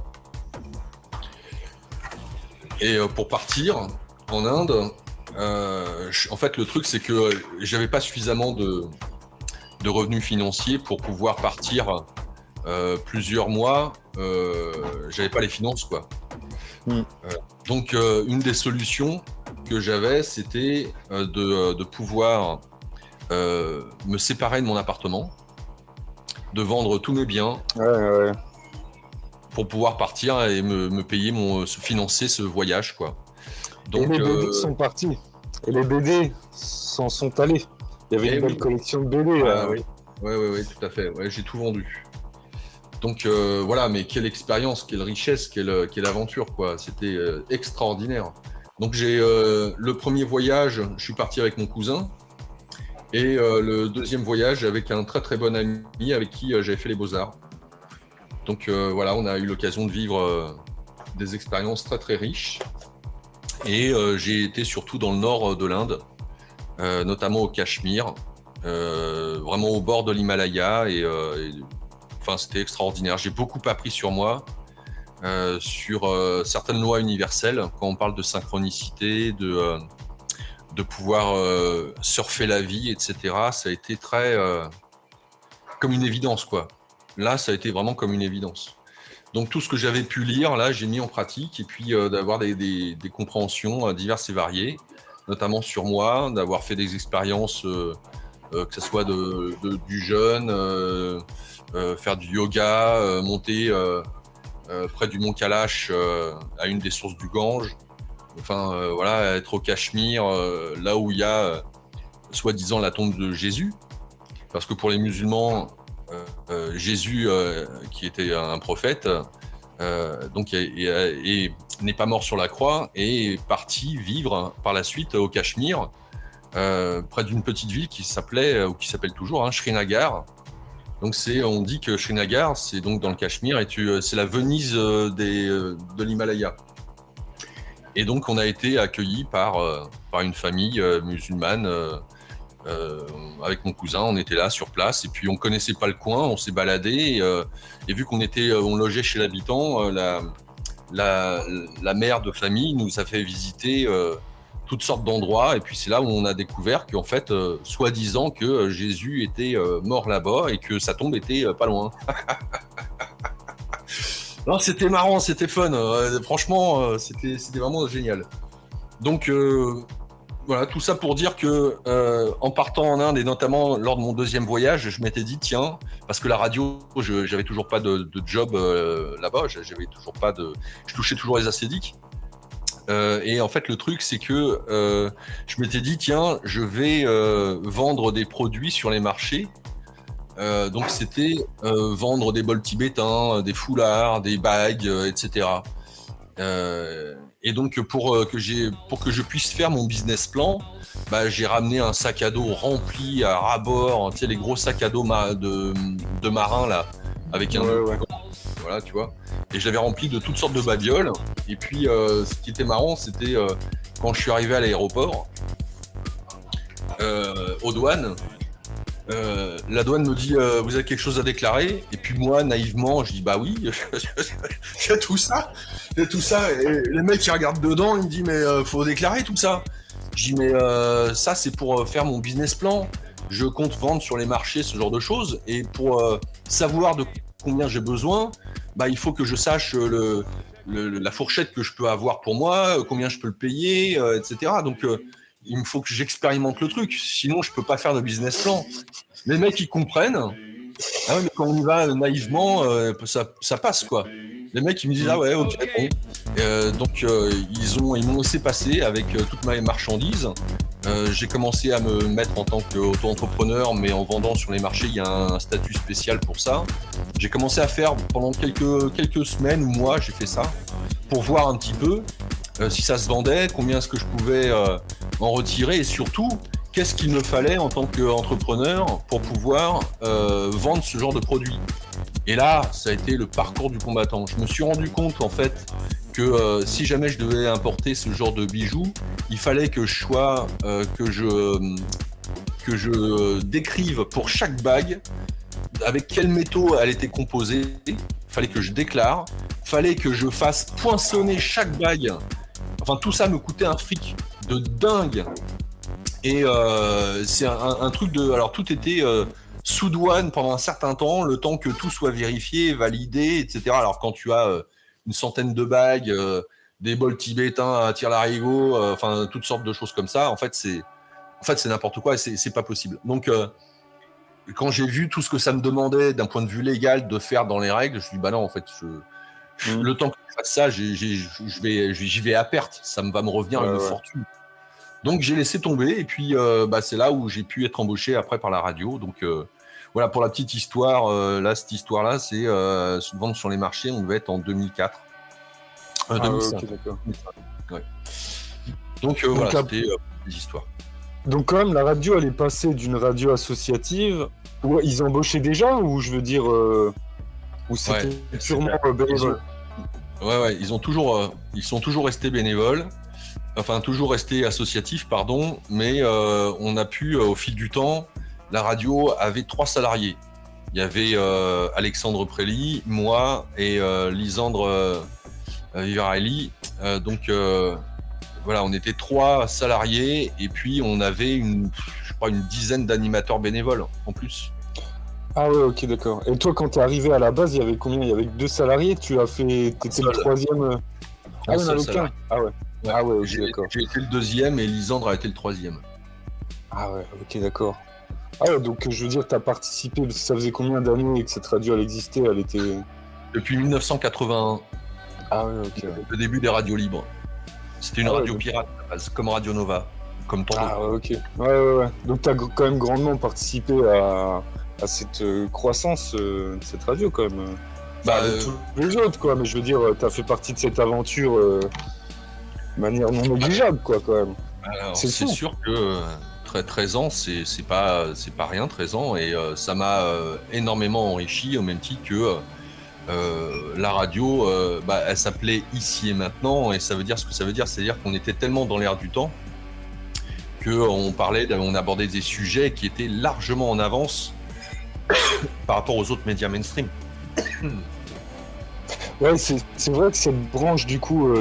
Et pour partir en Inde, en fait le truc c'est que j'avais pas suffisamment de revenus financiers pour pouvoir partir plusieurs mois. J'avais pas les finances, quoi. Donc une des solutions que j'avais, c'était de pouvoir me séparer de mon appartement, de vendre tous mes biens, pour pouvoir partir et me payer financer ce voyage, quoi. Donc, et les BD sont partis. Et les BD s'en sont allés. Il y avait une belle collection de BD. Oui, tout à fait. Ouais, j'ai tout vendu. Donc voilà, mais quelle expérience, quelle richesse, quelle aventure, quoi. C'était extraordinaire. Donc j'ai le premier voyage, je suis parti avec mon cousin, et le deuxième voyage avec un très très bon ami avec qui j'avais fait les Beaux-Arts. Donc voilà, on a eu l'occasion de vivre des expériences très très riches. Et j'ai été surtout dans le nord de l'Inde, notamment au Cachemire, vraiment au bord de l'Himalaya, et enfin, c'était extraordinaire. J'ai beaucoup appris sur moi, sur certaines lois universelles, quand on parle de synchronicité, de pouvoir surfer la vie, etc. Ça a été très comme une évidence, quoi. Là, ça a été vraiment comme une évidence. Donc tout ce que j'avais pu lire, là, j'ai mis en pratique, et puis d'avoir des compréhensions diverses et variées, notamment sur moi, d'avoir fait des expériences, que ce soit du jeûne, faire du yoga, monter près du mont Kailash, à une des sources du Gange. Enfin, voilà, être au Cachemire, là où il y a soi-disant la tombe de Jésus, parce que pour les musulmans, Jésus, qui était un prophète, donc n'est pas mort sur la croix et est parti vivre par la suite au Cachemire, près d'une petite ville qui s'appelait ou qui s'appelle toujours Srinagar. Donc on dit que Srinagar, c'est donc dans le Cachemire et c'est la Venise de l'Himalaya. Et donc on a été accueillis par une famille musulmane. Avec mon cousin, on était là sur place et puis on connaissait pas le coin, on s'est baladé et vu qu'on logeait chez l'habitant, la mère de famille nous a fait visiter toutes sortes d'endroits et puis c'est là où on a découvert qu'en fait, soi-disant que Jésus était mort là-bas et que sa tombe était pas loin. Non, c'était marrant, c'était fun. Franchement, c'était vraiment génial. Donc voilà, tout ça pour dire que en partant en Inde et notamment lors de mon deuxième voyage, je m'étais dit tiens, parce que la radio, j'avais toujours pas de job là-bas, je touchais toujours les acédiques. Et en fait, le truc, c'est que je m'étais dit tiens, je vais vendre des produits sur les marchés. Donc c'était vendre des bols tibétains, des foulards, des bagues, etc. Et donc pour que je puisse faire mon business plan, j'ai ramené un sac à dos rempli à ras-bord, tu sais les gros sacs à dos de marins là, avec un voilà, tu vois. Et je l'avais rempli de toutes sortes de babioles. Et puis ce qui était marrant, c'était quand je suis arrivé à l'aéroport, aux douanes. La douane me dit vous avez quelque chose à déclarer, et puis moi naïvement je dis bah oui j'ai tout ça et les mecs qui regardent dedans ils me disent mais faut déclarer tout ça. Je dis mais ça c'est pour faire mon business plan, je compte vendre sur les marchés ce genre de choses et pour savoir de combien j'ai besoin, il faut que je sache la fourchette que je peux avoir pour moi, combien je peux le payer, etc. Donc il me faut que j'expérimente le truc, sinon je peux pas faire de business plan. Les mecs ils comprennent. Ah ouais, mais quand on y va naïvement, ça passe quoi. Les mecs ils me disent ah ouais ok bon. Donc ils m'ont laissé passer avec toutes mes marchandises. J'ai commencé à me mettre en tant qu'auto-entrepreneur, mais en vendant sur les marchés, il y a un statut spécial pour ça. J'ai commencé à faire pendant quelques semaines ou mois, j'ai fait ça pour voir un petit peu si ça se vendait, combien est-ce que je pouvais en retirer et surtout qu'est-ce qu'il me fallait en tant qu'entrepreneur pour pouvoir vendre ce genre de produit. Et là, ça a été le parcours du combattant. Je me suis rendu compte en fait que si jamais je devais importer ce genre de bijoux, il fallait que je décrive pour chaque bague avec quels métaux elle était composée. Il fallait que je déclare, fallait que je fasse poinçonner chaque bague. Enfin, tout ça me coûtait un fric de dingue. Et c'est un truc de... Alors, tout était sous douane pendant un certain temps, le temps que tout soit vérifié, validé, etc. Alors, quand tu as une centaine de bagues, des bols tibétains à tire-larigot, enfin, toutes sortes de choses comme ça, en fait, c'est n'importe quoi et c'est pas possible. Donc, quand j'ai vu tout ce que ça me demandait d'un point de vue légal de faire dans les règles, je me suis dit, bah non, en fait, le temps que je fasse ça, j'y vais à perte. Ça va me revenir une fortune. Donc, j'ai laissé tomber. Et puis, c'est là où j'ai pu être embauché après par la radio. Donc, voilà, pour la petite histoire, cette histoire-là, c'est vendre sur les marchés. On devait être en 2004. 2005. Okay, d'accord. Ouais. Donc, voilà, c'était des histoires. Donc, quand même, la radio, elle est passée d'une radio associative où ils embauchaient déjà, ou je veux dire, où c'était purement bénévole. Ils sont toujours restés bénévoles, enfin toujours restés associatifs, pardon, mais on a pu, au fil du temps, la radio avait 3 salariés. Il y avait Alexandre Prély, moi et Lisandre Vivarelli. Donc voilà, on était 3 salariés et puis on avait une dizaine d'animateurs bénévoles en plus. Ah ouais, ok, d'accord. Et toi, quand t'es arrivé à la base, il y avait combien ? Il y avait 2 salariés, t'étais le 3e. Ah ouais, aucun. Ah ouais. Ah ouais, ok, d'accord. J'ai été le 2e et Lisandre a été le 3e. Ah ouais, ok, d'accord. Ah ouais, donc je veux dire, t'as participé, ça faisait combien d'années que cette radio elle existait ? Elle était... Depuis 1981. Ah ouais, ok. Le début des radios libres. C'était une radio pirate à la base, comme Radio Nova. comme tant d'autres. Ah, ok. Ouais. Donc, tu as quand même grandement participé à cette croissance de cette radio, quand même. Avec tous les autres, quoi. Mais je veux dire, tu as fait partie de cette aventure de manière non négligeable, quoi, quand même. Alors, c'est sûr que 13 ans, c'est pas rien, 13 ans, et ça m'a énormément enrichi, au même titre que la radio, elle s'appelait Ici et Maintenant, et ça veut dire ce que ça veut dire, c'est-à-dire qu'on était tellement dans l'air du temps qu'on on abordait des sujets qui étaient largement en avance par rapport aux autres médias mainstream. Ouais, c'est vrai que cette branche, du coup,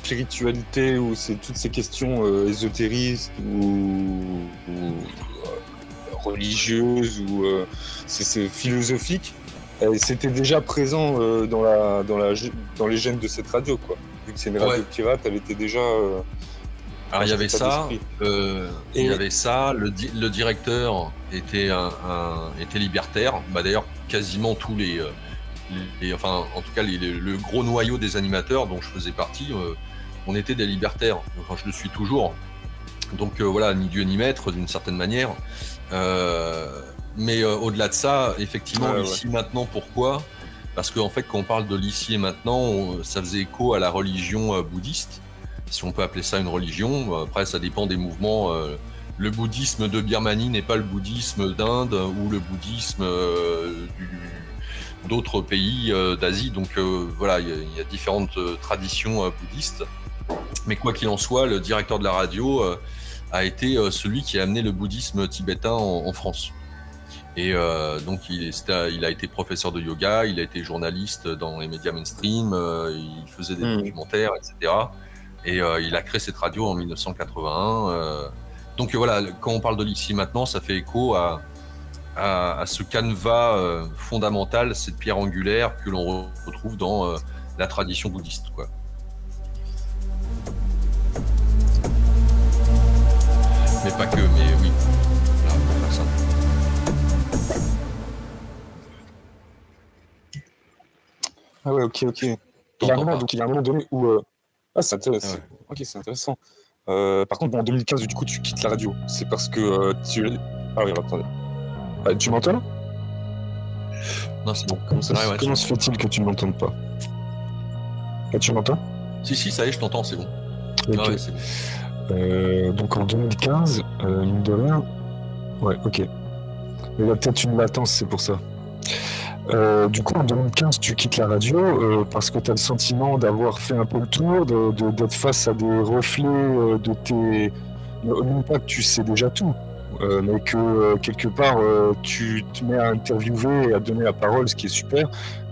spiritualité, ou c'est toutes ces questions ésotéristes ou religieuses, ou c'est philosophique, c'était déjà présent dans les gènes de cette radio, quoi. Vu que c'est une radio pirate, elle était déjà... Alors il y avait ça, le directeur était était libertaire. D'ailleurs, quasiment tous enfin en tout cas le gros noyau des animateurs dont je faisais partie, on était des libertaires. Enfin, je le suis toujours. Donc voilà, ni Dieu ni maître d'une certaine manière. Mais au-delà de ça, effectivement, l'ici maintenant, pourquoi ? Parce qu'en fait, quand on parle de l'ici et maintenant, ça faisait écho à la religion bouddhiste, si on peut appeler ça une religion. Après, ça dépend des mouvements. Le bouddhisme de Birmanie n'est pas le bouddhisme d'Inde ou le bouddhisme d'autres pays d'Asie. Donc voilà, il y a différentes traditions bouddhistes. Mais quoi qu'il en soit, le directeur de la radio a été celui qui a amené le bouddhisme tibétain en France. Et donc il a été professeur de yoga, il a été journaliste dans les médias mainstream, il faisait des documentaires, etc. Et il a créé cette radio en 1981. Donc voilà, quand on parle de l'ici maintenant, ça fait écho à ce canevas fondamental, cette pierre angulaire que l'on retrouve dans la tradition bouddhiste, quoi. Mais pas que, mais oui. Là, on peut faire ça. Ah ouais, ok. Il y a un moment donné où... c'est intéressant. Ouais. Ok, c'est intéressant. Par contre, en 2015, du coup, tu quittes la radio. C'est parce que tu... Ah oui, attendez. Tu m'entends là ? Non, c'est bon. Comment se fait-il que tu ne m'entendes pas ? Tu m'entends ? Si, ça y est, je t'entends, c'est bon. Ok. Ah ouais, c'est bon. Donc en 2015, mine de rien... Ouais, ok. Il y a peut-être une latence, c'est pour ça. Du coup, en 2015, tu quittes la radio parce que tu as le sentiment d'avoir fait un peu le tour, d'être face à des reflets de tes... Non pas que tu sais déjà tout, mais que quelque part, tu te mets à interviewer et à donner la parole, ce qui est super.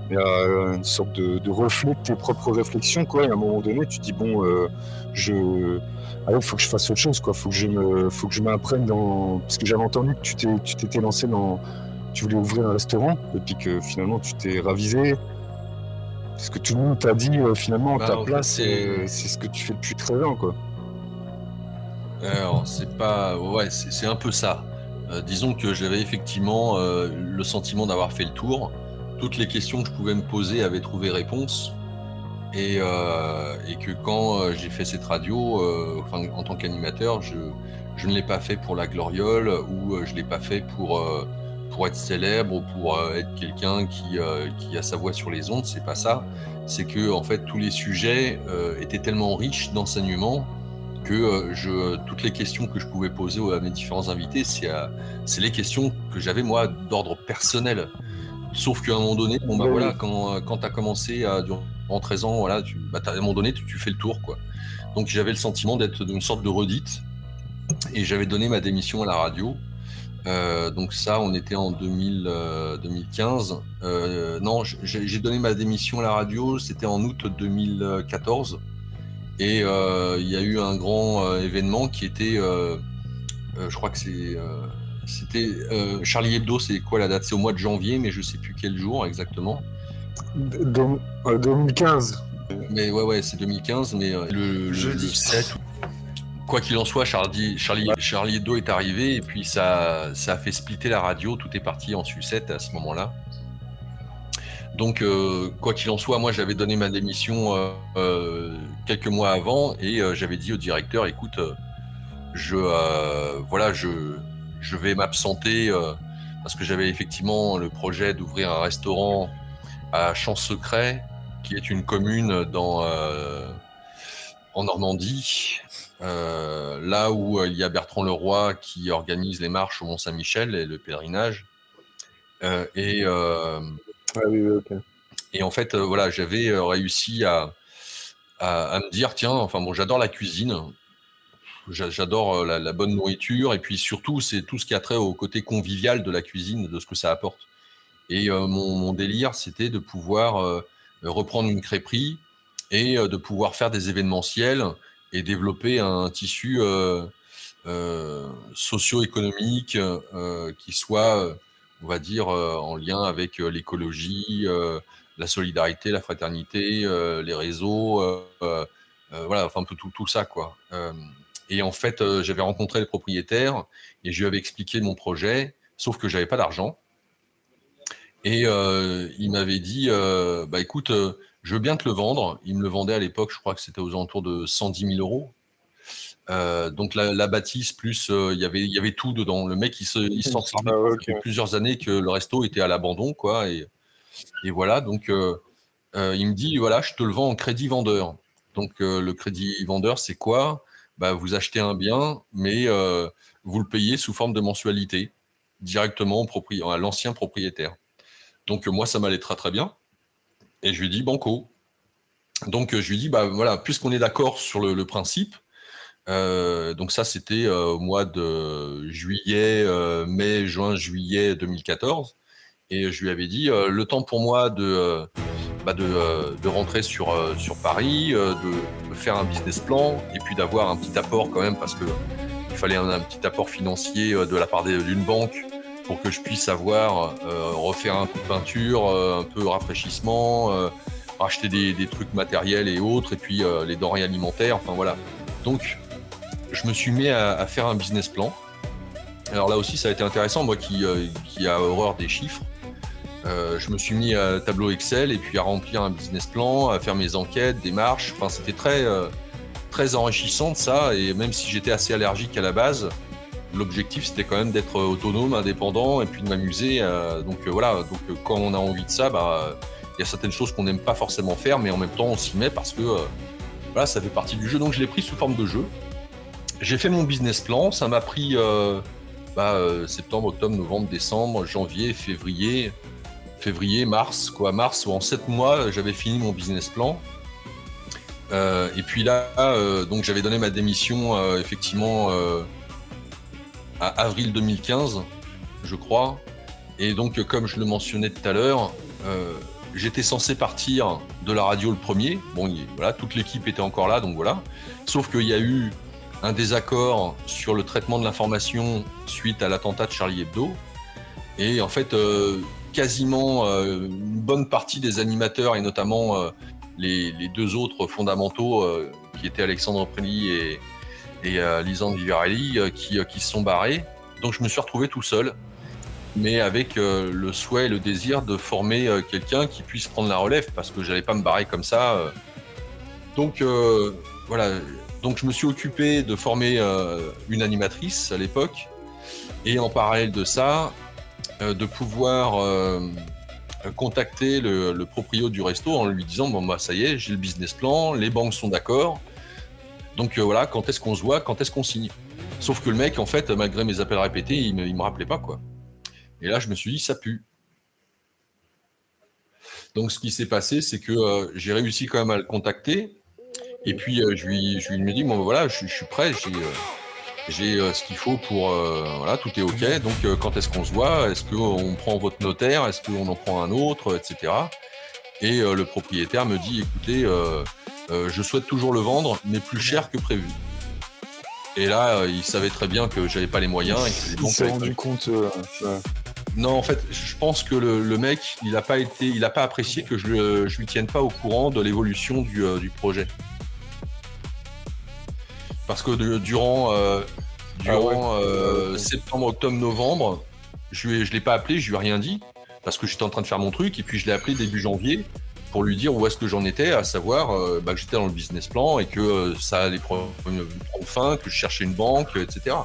Il y a une sorte de reflet de tes propres réflexions, quoi. Et à un moment donné, tu te dis, bon, il faut que je fasse autre chose, quoi. Faut que je m'apprenne dans... Parce que j'avais entendu que tu t'étais lancé dans... Tu voulais ouvrir un restaurant, et puis que finalement tu t'es ravisé. Parce que tout le monde t'a dit, finalement, ta place, c'est ce que tu fais depuis 13 ans, quoi. Alors, c'est pas... Ouais, c'est un peu ça. Disons que j'avais effectivement le sentiment d'avoir fait le tour. Toutes les questions que je pouvais me poser avaient trouvé réponse. Et que quand j'ai fait cette radio, en tant qu'animateur, je ne l'ai pas fait pour la gloriole, ou je ne l'ai pas fait pour être célèbre, ou pour être quelqu'un qui a sa voix sur les ondes. C'est pas ça. C'est que en fait tous les sujets étaient tellement riches d'enseignements que toutes les questions que je pouvais poser à mes différents invités, c'est les questions que j'avais moi d'ordre personnel. Sauf qu'à un moment donné, voilà, quand tu as commencé durant 13 ans, voilà, à un moment donné, tu fais le tour, quoi. Donc j'avais le sentiment d'être une sorte de redite, et j'avais donné ma démission à la radio. Donc ça, on était en 2015. Non, j'ai donné ma démission à la radio, c'était en août 2014. Et il y a eu un grand événement qui était, je crois que c'était Charlie Hebdo. C'est quoi la date ? C'est au mois de janvier, mais je sais plus quel jour exactement. 2015. Mais ouais, c'est 2015, mais le 7. Quoi qu'il en soit, Charlie Hebdo est arrivé, et puis ça a fait splitter la radio. Tout est parti en sucette à ce moment-là. Donc, quoi qu'il en soit, moi, j'avais donné ma démission quelques mois avant et j'avais dit au directeur, écoute, je vais m'absenter parce que j'avais effectivement le projet d'ouvrir un restaurant à Champ-Secret, qui est une commune en Normandie, là où il y a Bertrand Leroy qui organise les marches au Mont-Saint-Michel et le pèlerinage. Et en fait, voilà, j'avais réussi à me dire, tiens, enfin bon, j'adore la cuisine, j'adore la bonne nourriture, et puis surtout, c'est tout ce qui a trait au côté convivial de la cuisine, de ce que ça apporte. Et mon délire, c'était de pouvoir reprendre une crêperie et de pouvoir faire des événementiels et développer un tissu socio-économique qui soit, on va dire, en lien avec l'écologie, la solidarité, la fraternité, les réseaux, voilà, enfin un peu tout ça, quoi. Et en fait, j'avais rencontré le propriétaire et je lui avais expliqué mon projet, sauf que j'avais pas d'argent. Et il m'avait dit, bah écoute, je veux bien te le vendre. Il me le vendait à l'époque, je crois que c'était aux alentours de 110 000 euros. Donc la bâtisse, plus il y avait tout dedans. Le mec, il s'en servait depuis plusieurs années que le resto était à l'abandon, quoi. Et voilà, donc il me dit, voilà, je te le vends en crédit vendeur. Donc le crédit vendeur, c'est quoi? Bah, vous achetez un bien, mais vous le payez sous forme de mensualité, directement à l'ancien propriétaire. Donc moi, ça m'allait très très bien. Et je lui dis banco. Donc je lui dis, bah voilà, puisqu'on est d'accord sur le principe, donc ça c'était au mois de juillet, mai, juin, juillet 2014. Et je lui avais dit, le temps pour moi de rentrer sur Paris, de faire un business plan, et puis d'avoir un petit apport quand même, parce que il fallait un petit apport financier de la part d'une banque pour que je puisse refaire un coup de peinture, un peu rafraîchissement, racheter des trucs matériels et autres, et puis les denrées alimentaires, enfin voilà. Donc, je me suis mis à faire un business plan. Alors là aussi, ça a été intéressant, moi qui a horreur des chiffres. Je me suis mis à tableau Excel et puis à remplir un business plan, à faire mes enquêtes, démarches. Enfin, c'était très enrichissant de ça, et même si j'étais assez allergique à la base, l'objectif c'était quand même d'être autonome, indépendant, et puis de m'amuser. Donc voilà, quand on a envie de ça, il y a certaines choses qu'on n'aime pas forcément faire, mais en même temps on s'y met parce que voilà, ça fait partie du jeu. Donc je l'ai pris sous forme de jeu. J'ai fait mon business plan, ça m'a pris septembre, octobre, novembre, décembre, janvier, février, mars, quoi. Mars, en 7 mois, j'avais fini mon business plan. Et puis là, donc j'avais donné ma démission effectivement à avril 2015, je crois. Et donc, comme je le mentionnais tout à l'heure, j'étais censé partir de la radio le premier. Bon, voilà, toute l'équipe était encore là, donc voilà. Sauf qu'il y a eu un désaccord sur le traitement de l'information suite à l'attentat de Charlie Hebdo. Et en fait, quasiment une bonne partie des animateurs, et notamment les deux autres fondamentaux, qui étaient Alexandre Préli et Lisande Vivarelli, qui se sont barrés. Donc je me suis retrouvé tout seul, mais avec le souhait et le désir de former quelqu'un qui puisse prendre la relève, parce que j'allais pas me barrer comme ça. Donc voilà. Donc je me suis occupé de former une animatrice à l'époque, et en parallèle de ça, de pouvoir contacter le proprio du resto en lui disant, bon bah ça y est, j'ai le business plan, les banques sont d'accord, donc voilà, quand est-ce qu'on se voit, quand est-ce qu'on signe? Sauf que le mec, en fait, malgré mes appels répétés, il me rappelait pas, quoi. Et là, je me suis dit, ça pue. Donc ce qui s'est passé, c'est que j'ai réussi quand même à le contacter, et puis je lui me dis, bon voilà, je suis prêt, j'ai ce qu'il faut pour... voilà, tout est OK. Donc, quand est-ce qu'on se voit? Est-ce qu'on prend votre notaire? Est-ce qu'on en prend un autre? Etc. Et le propriétaire me dit, écoutez, je souhaite toujours le vendre, mais plus cher que prévu. Et là, il savait très bien que j'avais pas les moyens. Il s'est rendu compte... Non, en fait, je pense que le mec, il a pas apprécié que je lui tienne pas au courant de l'évolution du projet. Parce que durant septembre, octobre, novembre, je l'ai pas appelé, je lui ai rien dit. parce que j'étais en train de faire mon truc, et puis je l'ai appelé début janvier pour lui dire où est-ce que j'en étais, à savoir que j'étais dans le business plan et que ça allait prendre fin, que je cherchais une banque, etc.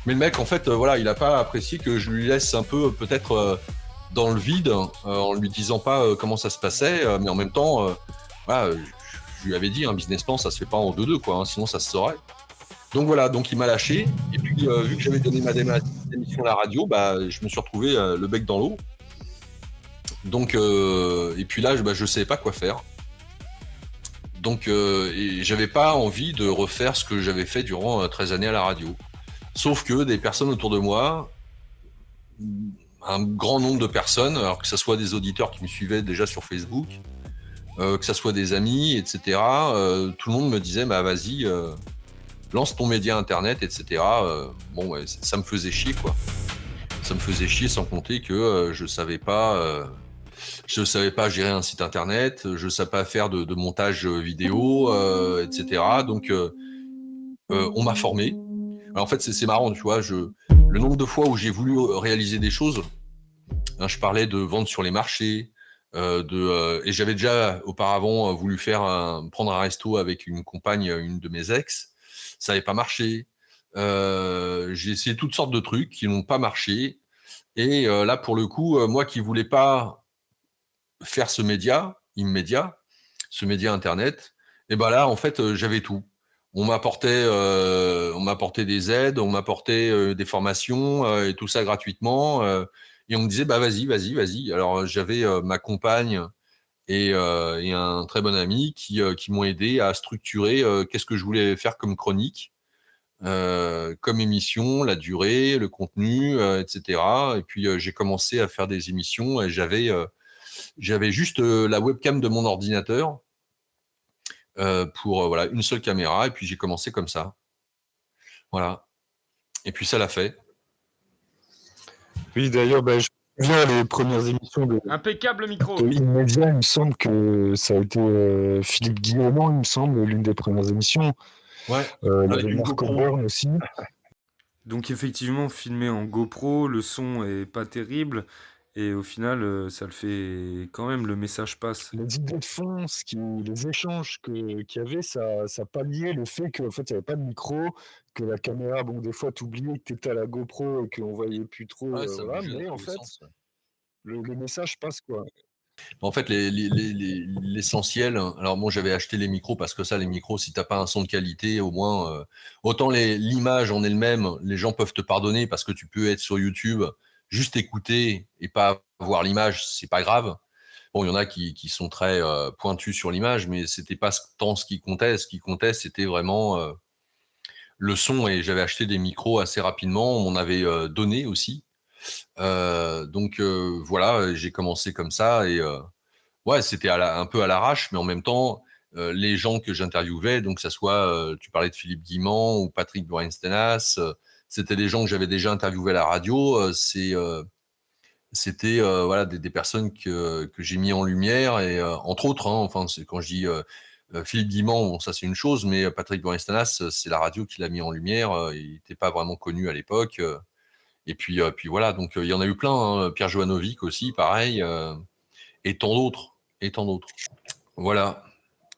Mais le mec, en fait, il n'a pas apprécié que je lui laisse un peu peut-être dans le vide, en lui disant pas comment ça se passait, mais en même temps, je lui avais dit, un business plan, ça se fait pas en 2-2, quoi, hein, sinon ça se saurait. Donc voilà, donc il m'a lâché, et puis vu que j'avais donné ma démission à la radio, je me suis retrouvé le bec dans l'eau. Donc, et puis là, je savais pas quoi faire. Donc, et j'avais pas envie de refaire ce que j'avais fait durant 13 années à la radio. Sauf que des personnes autour de moi, un grand nombre de personnes, alors que ce soit des auditeurs qui me suivaient déjà sur Facebook, que ce soit des amis, etc., tout le monde me disait, vas-y, lance ton média internet, etc. Ça me faisait chier, quoi. Ça me faisait chier, sans compter que je savais pas gérer un site internet, je savais pas faire de montage vidéo, etc. Donc, on m'a formé. Alors, en fait, c'est marrant, tu vois, le nombre de fois où j'ai voulu réaliser des choses, hein, je parlais de vendre sur les marchés, et j'avais déjà auparavant voulu prendre un resto avec une compagne, une de mes ex, ça n'avait pas marché. J'ai essayé toutes sortes de trucs qui n'ont pas marché. Et là, pour le coup, moi qui voulais pas faire ce média immédiat, ce média internet, et là, en fait, j'avais tout. On m'apportait des aides, on m'apportait des formations et tout ça gratuitement. Et on me disait, vas-y. Alors, j'avais ma compagne et un très bon ami qui m'ont aidé à structurer qu'est-ce que je voulais faire comme chronique, comme émission, la durée, le contenu, etc. Et puis, j'ai commencé à faire des émissions et j'avais juste la webcam de mon ordinateur pour une seule caméra, et puis j'ai commencé comme ça. Voilà. Et puis ça l'a fait. Oui, d'ailleurs, je me souviens les premières émissions de Impeccable micro. Immédiat, il me semble que ça a été Philippe Guillemont, il me semble, l'une des premières émissions. Ouais. Marco Born aussi. Donc effectivement, filmé en GoPro, le son est pas terrible. Et au final, ça le fait quand même, le message passe. Les idées de fond, les échanges qu'il y avait, ça palliait le fait qu'en fait, il n'y avait pas de micro, que la caméra, des fois, t'oubliais que tu étais à la GoPro et qu'on voyait plus trop. Mais en fait, le message passe, quoi. En fait, l'essentiel, alors moi j'avais acheté les micros parce que les micros, si t'as pas un son de qualité, au moins, autant l'image en elle-même, les gens peuvent te pardonner parce que tu peux être sur YouTube, juste écouter et pas voir l'image, c'est pas grave. Bon, il y en a qui sont très pointus sur l'image, mais c'était pas tant ce qui comptait. Ce qui comptait, c'était vraiment le son, et j'avais acheté des micros assez rapidement. On m'en avait donné aussi. Donc voilà, j'ai commencé comme ça, et c'était un peu à l'arrache, mais en même temps, les gens que j'interviewais, donc que ça soit, tu parlais de Philippe Guimand ou Patrick Borenstenas, c'était des gens que j'avais déjà interviewés à la radio. C'était des personnes que j'ai mis en lumière, et entre autres, hein, enfin, c'est quand je dis Philippe Guimand, ça c'est une chose, mais Patrick Borenstenas, c'est la radio qui l'a mis en lumière. Il n'était pas vraiment connu à l'époque. Et puis voilà, donc il y en a eu plein, hein, Pierre Jovanovic aussi, pareil, et tant d'autres. Voilà.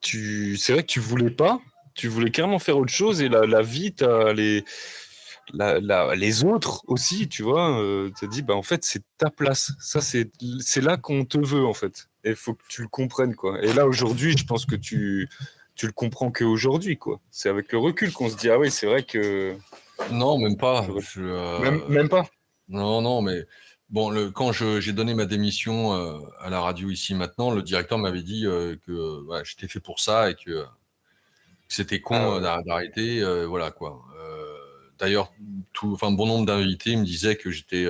C'est vrai que tu voulais pas, tu voulais carrément faire autre chose, et la vie, les autres aussi, tu vois, t'as dit, en fait, c'est ta place. Ça, c'est là qu'on te veut, en fait. Et il faut que tu le comprennes, quoi. Et là, aujourd'hui, je pense que tu le comprends qu'aujourd'hui, quoi. C'est avec le recul qu'on se dit, ah oui, c'est vrai que... Non, même pas. Même pas. Non, mais bon, quand j'ai donné ma démission à la radio ici maintenant, le directeur m'avait dit que j'étais fait pour ça, et que c'était con d'arrêter, voilà quoi. D'ailleurs, bon nombre d'invités me disaient que j'étais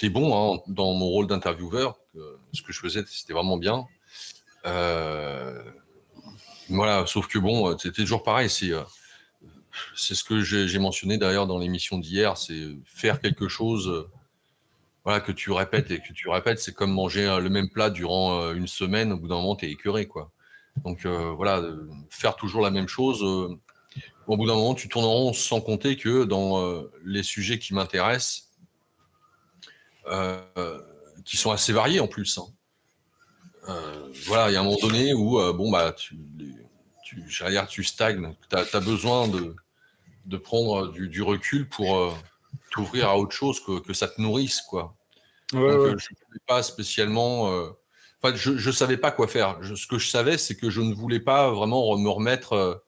bon, hein, dans mon rôle d'intervieweur, que ce que je faisais, c'était vraiment bien. Voilà, sauf que bon, c'était toujours pareil. C'est ce que j'ai mentionné d'ailleurs dans l'émission d'hier, c'est faire quelque chose, que tu répètes et que tu répètes. C'est comme manger le même plat durant une semaine. Au bout d'un moment, t'es écœuré, quoi. Donc faire toujours la même chose. Au bout d'un moment, tu tournes en rond, sans compter que dans les sujets qui m'intéressent, qui sont assez variés en plus. Hein. Voilà, il y a un moment donné où tu stagnes, tu as besoin de prendre du recul pour t'ouvrir à autre chose, que ça te nourrisse, quoi. Ouais, Donc, ouais. je ne savais pas spécialement. Je ne savais pas quoi faire. Ce que je savais, c'est que je ne voulais pas vraiment me remettre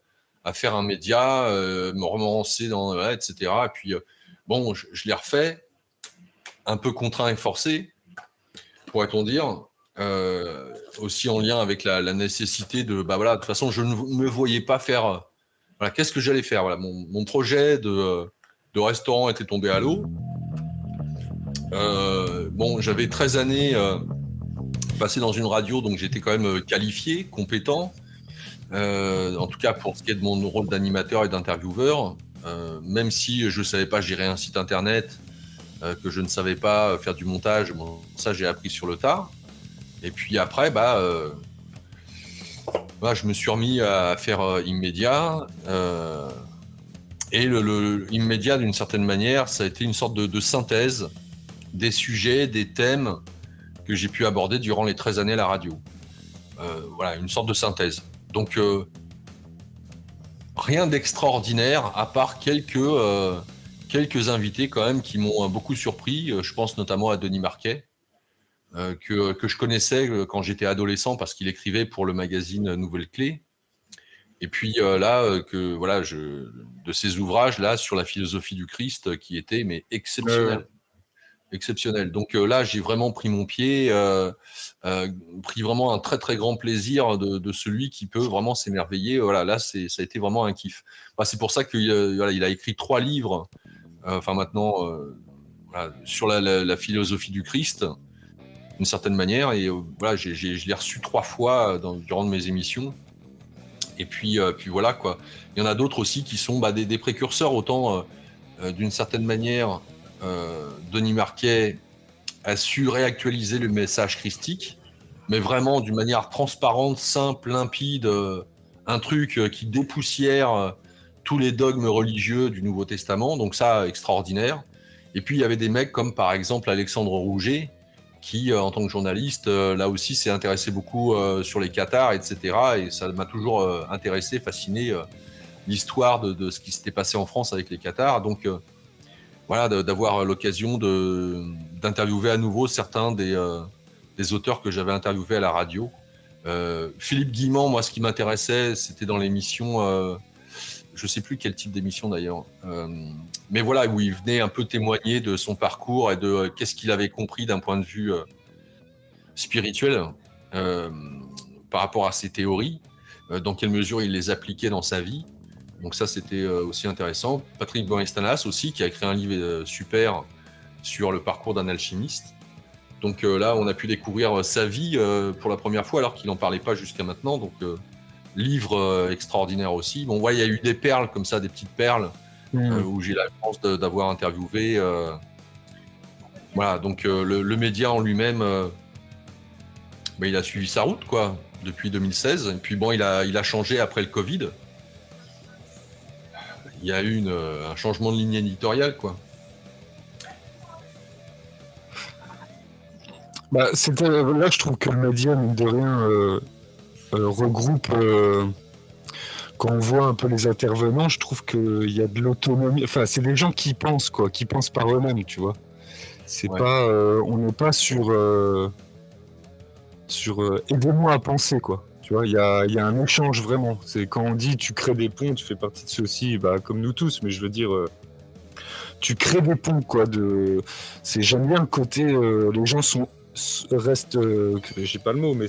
à faire un média, me relancer etc. Et puis, je l'ai refait, un peu contraint et forcé, pourrait-on dire. Aussi en lien avec la nécessité de toute façon je ne me voyais pas faire qu'est-ce que j'allais faire, mon projet de restaurant était tombé à l'eau. J'avais 13 années passé dans une radio, donc j'étais quand même qualifié, compétent, en tout cas pour ce qui est de mon rôle d'animateur et d'intervieweur, même si je ne savais pas gérer un site internet, que je ne savais pas faire du montage. Ça j'ai appris sur le tard. Et puis après, je me suis remis à faire Immédiat. Et le Immédiat, d'une certaine manière, ça a été une sorte de synthèse des sujets, des thèmes que j'ai pu aborder durant les 13 années à la radio. Une sorte de synthèse. Donc, rien d'extraordinaire, à part quelques invités quand même qui m'ont beaucoup surpris. Je pense notamment à Denis Marquet. Que je connaissais quand j'étais adolescent parce qu'il écrivait pour le magazine Nouvelle Clé. Et puis de ses ouvrages là sur la philosophie du Christ qui était exceptionnel. Exceptionnel. Donc là, j'ai vraiment pris mon pied, pris vraiment un très très grand plaisir de celui qui peut vraiment s'émerveiller. Là, ça a été vraiment un kiff. C'est pour ça qu'il a écrit 3 livres, sur la philosophie du Christ, d'une certaine manière, et je l'ai reçu 3 fois durant mes émissions. Et puis voilà quoi. Il y en a d'autres aussi qui sont des précurseurs, autant d'une certaine manière. Denis Marquet a su réactualiser le message christique, mais vraiment d'une manière transparente, simple, limpide, un truc qui dépoussière tous les dogmes religieux du Nouveau Testament, donc ça, extraordinaire. Et puis il y avait des mecs comme par exemple Alexandre Rouget, qui, en tant que journaliste, là aussi s'est intéressé beaucoup sur les cathares, etc. Et ça m'a toujours intéressé, fasciné, l'histoire de ce qui s'était passé en France avec les cathares. Donc d'avoir l'occasion d'interviewer à nouveau certains des auteurs que j'avais interviewés à la radio. Philippe Guimand, moi, ce qui m'intéressait, c'était dans l'émission, je ne sais plus quel type d'émission d'ailleurs, mais où il venait un peu témoigner de son parcours et de qu'est-ce qu'il avait compris d'un point de vue spirituel par rapport à ses théories, dans quelle mesure il les appliquait dans sa vie. Donc ça, c'était aussi intéressant. Patrick Borestanas aussi, qui a écrit un livre super sur le parcours d'un alchimiste. Donc là, on a pu découvrir sa vie pour la première fois, alors qu'il n'en parlait pas jusqu'à maintenant. Donc livre extraordinaire aussi. Il y a eu des perles comme ça, des petites perles, où j'ai la chance d'avoir interviewé. Donc le média en lui-même, il a suivi sa route, quoi, depuis 2016. Et puis il a changé après le Covid. Il y a eu un changement de ligne éditoriale, quoi. Là, je trouve que le média, mine de rien, regroupe. Quand on voit un peu les intervenants, je trouve qu'il y a de l'autonomie. Enfin, c'est des gens qui pensent, quoi, qui pensent par eux-mêmes, tu vois. C'est pas, on n'est pas sur aidez-moi à penser, quoi. Tu vois, il y a un échange vraiment. C'est quand on dit tu crées des ponts, tu fais partie de ceux-ci, comme nous tous, mais je veux dire, tu crées des ponts, quoi. J'aime bien le côté, les gens restent, j'ai pas le mot, mais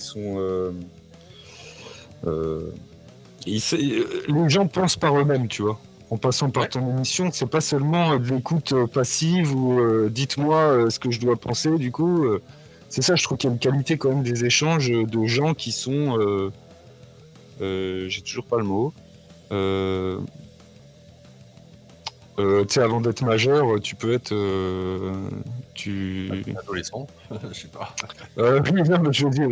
les gens pensent par eux-mêmes, tu vois. En passant par ton émission, c'est pas seulement de l'écoute passive ou dites-moi ce que je dois penser, du coup. C'est ça, je trouve qu'il y a une qualité quand même des échanges de gens qui sont... j'ai toujours pas le mot. Tu sais, avant d'être majeur, tu peux être... Adolescent, je sais pas. Non, mais je veux dire,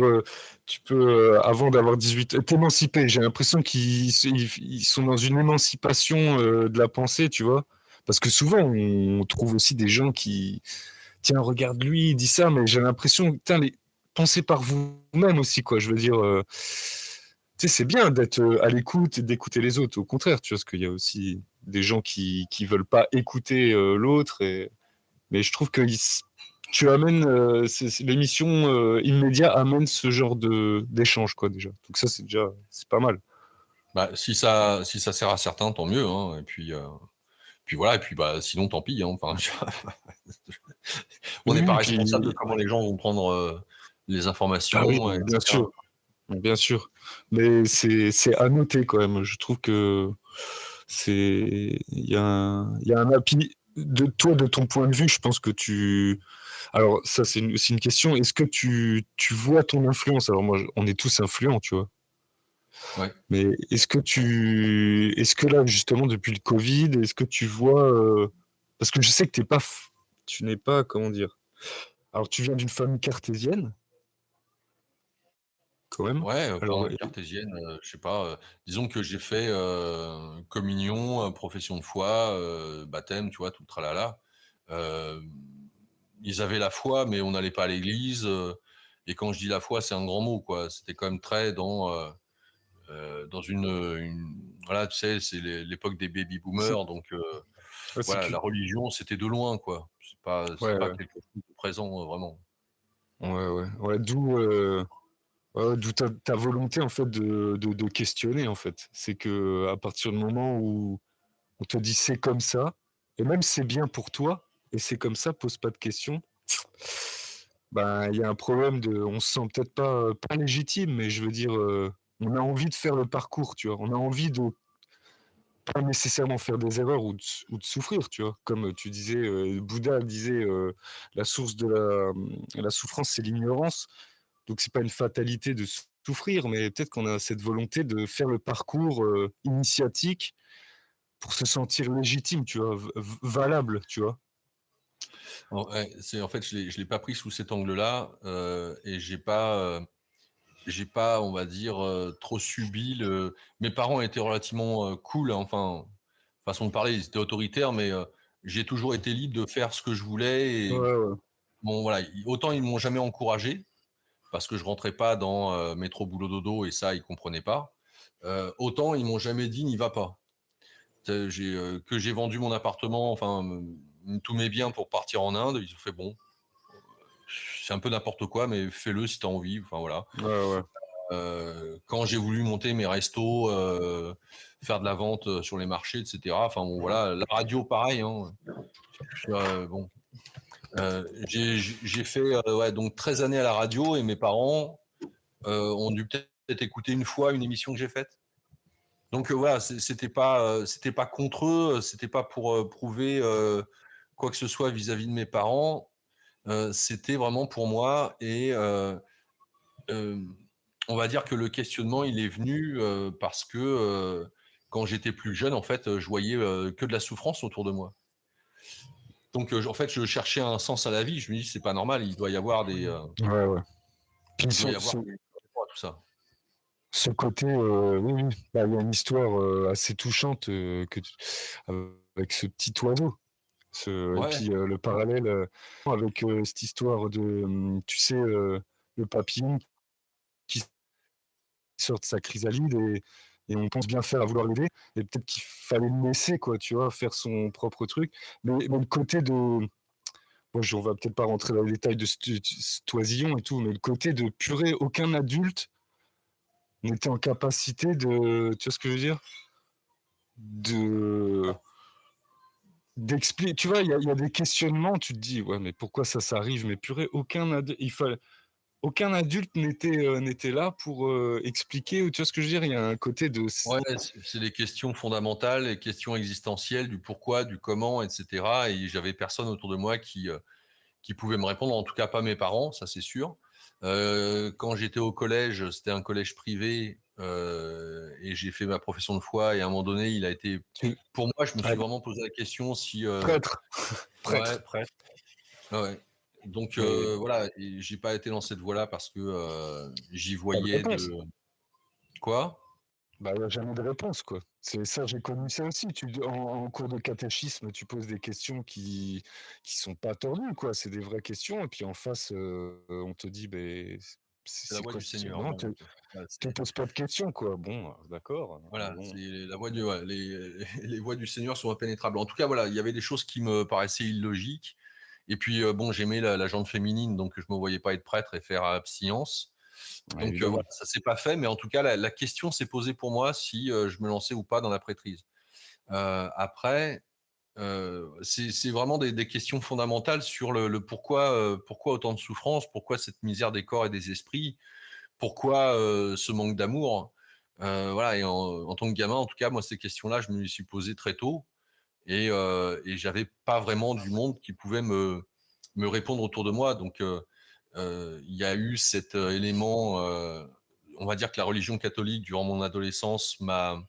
tu peux, avant d'avoir 18... t'émanciper. J'ai l'impression qu'ils sont dans une émancipation de la pensée, tu vois. Parce que souvent, on trouve aussi des gens qui... tiens, regarde lui, il dit ça, mais j'ai l'impression, putain, pensez par vous-même aussi, quoi. Je veux dire, tu sais, c'est bien d'être à l'écoute et d'écouter les autres. Au contraire, tu vois, parce qu'il y a aussi des gens qui veulent pas écouter l'autre. Mais je trouve que tu amènes, l'émission Immédiat amène ce genre d'échange, quoi, déjà. Donc ça, c'est pas mal. Bah, si ça sert à certains, tant mieux, hein, et puis voilà, et puis bah, sinon tant pis, hein, enfin, on n'est Oui, pas puis responsable de comment les gens vont prendre les informations, ah oui, bien etc. sûr, bien sûr. Mais c'est à noter quand même. Je trouve que il y a un appui de toi, de ton point de vue. Je pense que alors ça, c'est aussi une question. Est-ce que tu vois ton influence? Alors moi, on est tous influents, tu vois. Ouais. Mais est-ce que là, justement, depuis le Covid, est-ce que tu vois, parce que je sais que tu n'es pas, comment dire? Alors tu viens d'une famille cartésienne, quand même. Ouais, Alors, enfin cartésienne, je sais pas, disons que j'ai fait, communion, profession de foi, baptême, tu vois, tout le tralala. Hem, Ils avaient la foi, mais on n'allait pas à l'église, et quand je dis la foi, c'est un grand mot, quoi. C'était quand même très dans une voilà, tu sais, c'est l'époque des baby c'est boomers, donc ouais, c'est voilà, que la religion, c'était de loin, quoi. ouais, C'est pas ouais. quelque chose de présent, vraiment. Ouais, ouais. Ouais, d'où ta volonté, en fait, de questionner, en fait. C'est qu'à partir du moment où on te dit: «C'est comme ça» et même c'est bien pour toi et c'est comme ça, pose pas de questions. Ben, il y a un problème on se sent peut-être pas légitime, mais je veux dire, on a envie de faire le parcours, tu vois? On a envie de pas nécessairement faire des erreurs ou de souffrir, tu vois? Comme tu disais, Bouddha disait, la source de la souffrance, c'est l'ignorance. Donc c'est pas une fatalité de souffrir, mais peut-être qu'on a cette volonté de faire le parcours, initiatique pour se sentir légitime, tu vois? Valable, tu vois? Ouais, c'est en fait, je l'ai pas pris sous cet angle-là, et j'ai pas, on va dire, trop subi le mes parents étaient relativement, cool, hein, enfin, façon de parler, ils étaient autoritaires, mais j'ai toujours été libre de faire ce que je voulais Ouais, et ouais. bon, voilà, autant ils m'ont jamais encouragé parce que je rentrais pas dans, métro boulot dodo et ça, ils comprenaient pas, autant ils m'ont jamais dit: «N'y va pas». Que j'ai vendu mon appartement, enfin, tous mes biens pour partir en Inde, ils ont fait: «Bon, c'est un peu n'importe quoi, mais fais-le si tu as envie», enfin voilà. Ouais, ouais. Quand j'ai voulu monter mes restos, faire de la vente, sur les marchés et cetera, enfin bon voilà, la radio pareil, hein, bon, j'ai fait, ouais, donc 13 années à la radio et mes parents, ont dû peut-être écouter une fois une émission que j'ai faite. Donc voilà, c'était pas contre eux, c'était pas pour, prouver, quoi que ce soit vis-à-vis de mes parents, c'était vraiment pour moi et hem, on va dire que le questionnement, il est venu, parce que, quand j'étais plus jeune, en fait, je voyais, que de la souffrance autour de moi. Donc en fait, je cherchais un sens à la vie. Je me dis: «C'est pas normal, il doit y avoir Ouais, ouais. Puis il doit y avoir des raisons à tout ça». ce côté, oui, oui, bah, il y a une histoire, assez touchante, avec ce petit oiseau. Et Ouais, puis, le parallèle, avec, cette histoire de, tu sais, le papillon qui sort de sa chrysalide et on pense bien faire à vouloir l'aider et peut-être qu'il fallait le laisser quoi, tu vois? Faire son propre truc. Mais le côté de bon, on va peut-être pas rentrer dans les détails de cet oisillon et tout, mais le côté de purée, aucun adulte n'était en capacité tu vois ce que je veux dire? De d'expliquer tu vois? Il y a des questionnements, tu te dis: «Ouais, mais pourquoi ça arrive?» mais purée, aucun adulte n'était là pour, expliquer ou tu vois ce que je veux dire? Il y a un côté de ouais, c'est des questions fondamentales, les questions existentielles du pourquoi, du comment et cetera et j'avais personne autour de moi qui pouvait me répondre, en tout cas pas mes parents, ça c'est sûr. Quand j'étais au collège, c'était un collège privé, et j'ai fait ma profession de foi et à un moment donné, il a été tu pour moi, je me suis ouais, vraiment posé la question si, prêtre, ouais, prêtre. presque, ouais, ouais. Donc Mais voilà et j'ai pas été dans cette voie-là parce que, j'y pas de voyais réponse. de quoi? Bah, il n'y a jamais de réponse, quoi. C'est ça, j'ai connu ça aussi. En cours de catéchisme, tu poses des questions qui sont pas tordues, quoi. C'est des vraies questions, et puis en face, on te dit, ben, C'est la c'est voix quoi du ce... Seigneur. Non, Donc, voilà, te pose pas de questions, quoi. Bon, d'accord. voilà, Bon. c'est la voix du, ouais, les voix du Seigneur sont impénétrables. En tout cas, voilà, il y avait des choses qui me paraissaient illogiques. Et puis, bon, j'aimais la jante féminine, donc je me voyais pas être prêtre et faire abstinence. Ouais, Donc évidemment. voilà, ça s'est pas fait, mais en tout cas, la question s'est posée pour moi si je me lançais ou pas dans la prêtrise. Après, c'est vraiment des questions fondamentales sur le pourquoi autant de souffrance, pourquoi cette misère des corps et des esprits, pourquoi ce manque d'amour. Voilà, et en tant que gamin, en tout cas, moi, ces questions-là, je me les suis posées très tôt et j'avais pas vraiment du monde qui pouvait me répondre autour de moi. Donc, il y a eu cet élément, on va dire que la religion catholique, durant mon adolescence, m'a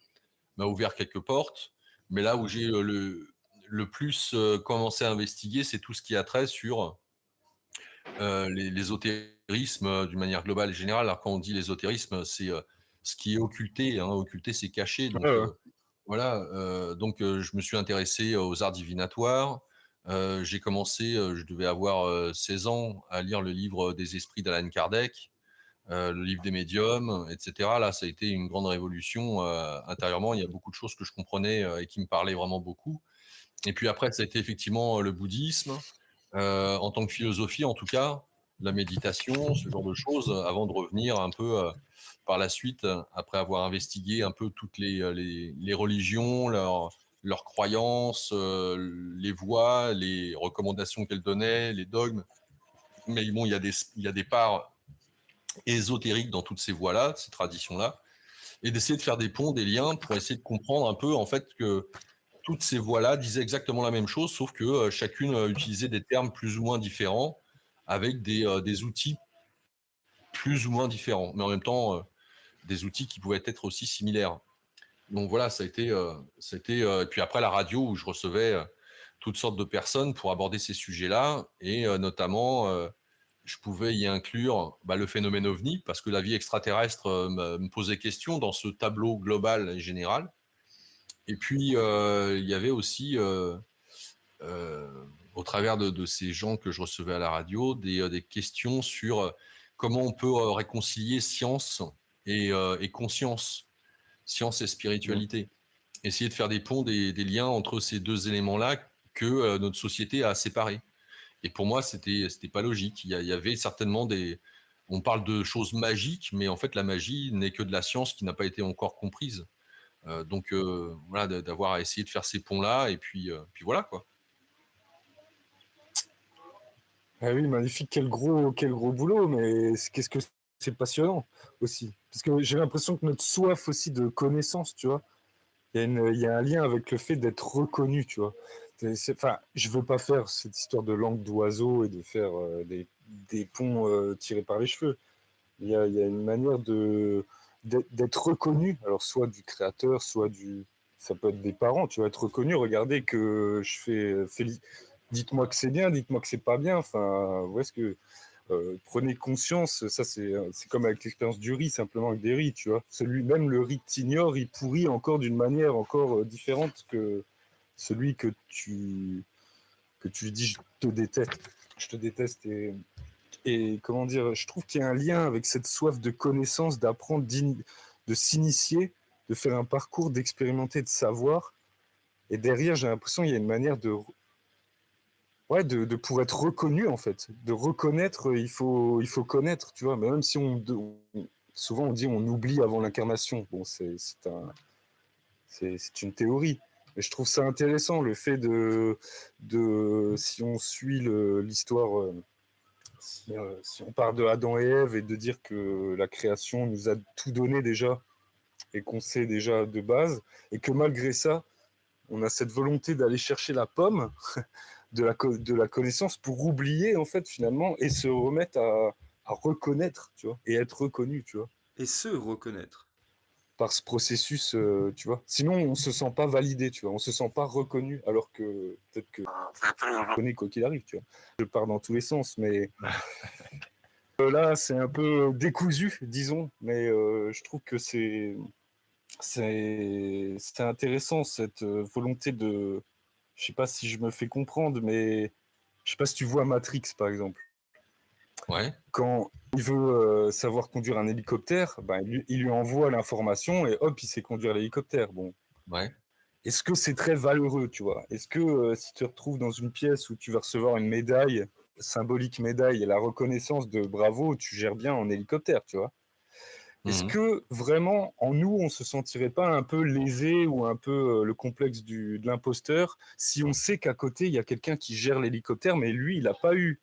ouvert quelques portes. Mais là où j'ai le plus commencé à investiguer, c'est tout ce qui a trait sur l'ésotérisme d'une manière globale et générale. Alors, quand on dit l'ésotérisme, c'est ce qui est occulté. Hein. Occulté, c'est caché. Ouais, Donc, ouais. voilà. Donc, je me suis intéressé aux arts divinatoires. J'ai commencé, je devais avoir 16 ans, à lire le livre des esprits d'Alan Kardec, le livre des médiums, etc. Là, ça a été une grande révolution intérieurement. Il y a beaucoup de choses que je comprenais et qui me parlaient vraiment beaucoup. Et puis après, ça a été effectivement le bouddhisme, en tant que philosophie en tout cas, la méditation, ce genre de choses, avant de revenir un peu par la suite, après avoir investigué un peu toutes les religions, leurs croyances, les voies, les recommandations qu'elles donnaient, les dogmes. Mais bon, il y a des parts ésotériques dans toutes ces voies-là, ces traditions-là, et d'essayer de faire des ponts, des liens pour essayer de comprendre un peu en fait que toutes ces voies-là disaient exactement la même chose, sauf que chacune utilisait des termes plus ou moins différents, avec des outils plus ou moins différents, mais en même temps des outils qui pouvaient être aussi similaires. Donc voilà, ça a été, et puis après la radio où je recevais toutes sortes de personnes pour aborder ces sujets-là, et notamment je pouvais y inclure le phénomène OVNI, parce que la vie extraterrestre me posait question dans ce tableau global et général. Et puis il y avait aussi au travers de ces gens que je recevais à la radio, des questions sur comment on peut réconcilier science et conscience, science et spiritualité. Essayer de faire des ponts, des liens entre ces deux éléments-là que notre société a séparés. Et pour moi, c'était pas logique. Il y avait certainement des... On parle de choses magiques, mais en fait, la magie n'est que de la science qui n'a pas été encore comprise. Donc voilà, d'avoir essayé de faire ces ponts-là, et puis voilà, quoi. Ah oui, magnifique, quel gros boulot, mais qu'est-ce que c'est passionnant aussi. Parce que j'ai l'impression que notre soif aussi de connaissance, tu vois, il y a un lien avec le fait d'être reconnu, tu vois. Enfin, je veux pas faire cette histoire de langue d'oiseau et de faire des ponts tirés par les cheveux. Il y a une manière d'être reconnu, alors soit du créateur, soit du... Ça peut être des parents, tu vas être reconnu, regardez que je fais dites-moi que c'est bien, dites-moi que c'est pas bien, enfin, où est-ce que... prenez conscience, ça c'est comme avec l'expérience du riz, simplement avec des riz, tu vois. Celui-même, le riz que t'ignores, il pourrit encore d'une manière encore différente que celui que tu dis je te déteste et comment dire, je trouve qu'il y a un lien avec cette soif de connaissance, d'apprendre, de s'initier, de faire un parcours, d'expérimenter, de savoir. Et derrière, j'ai l'impression qu'il y a une manière de pour être reconnu, en fait. De reconnaître, il faut connaître, tu vois. Mais même si souvent on dit on oublie avant l'incarnation. Bon, c'est une théorie. Mais je trouve ça intéressant, le fait si on suit l'histoire, si on part de Adam et Ève et de dire que la création nous a tout donné déjà et qu'on sait déjà de base, et que malgré ça, on a cette volonté d'aller chercher la pomme de la connaissance pour oublier, en fait, finalement, et se remettre à reconnaître, tu vois, et être reconnu, tu vois, Et se reconnaître. par ce processus, tu vois. Sinon, on se sent pas validé, tu vois, on se sent pas reconnu, alors que peut-être que on reconnaît quoi qu'il arrive, tu vois. Je pars dans tous les sens, mais là, c'est un peu décousu, disons, mais je trouve que C'est intéressant cette volonté de. Je sais pas si je me fais comprendre, mais je sais pas si tu vois Matrix par exemple. Ouais. Quand il veut savoir conduire un hélicoptère, ben, il lui envoie l'information et hop, il sait conduire l'hélicoptère. Bon. Ouais. Est-ce que c'est très valeureux, tu vois? Est-ce que si tu te retrouves dans une pièce où tu vas recevoir une médaille, symbolique médaille et la reconnaissance de bravo, tu gères bien en hélicoptère, tu vois? Est-ce Mhm. que vraiment, en nous, on se sentirait pas un peu lésé ou un peu le complexe de l'imposteur si on sait qu'à côté, il y a quelqu'un qui gère l'hélicoptère, mais lui, il n'a pas eu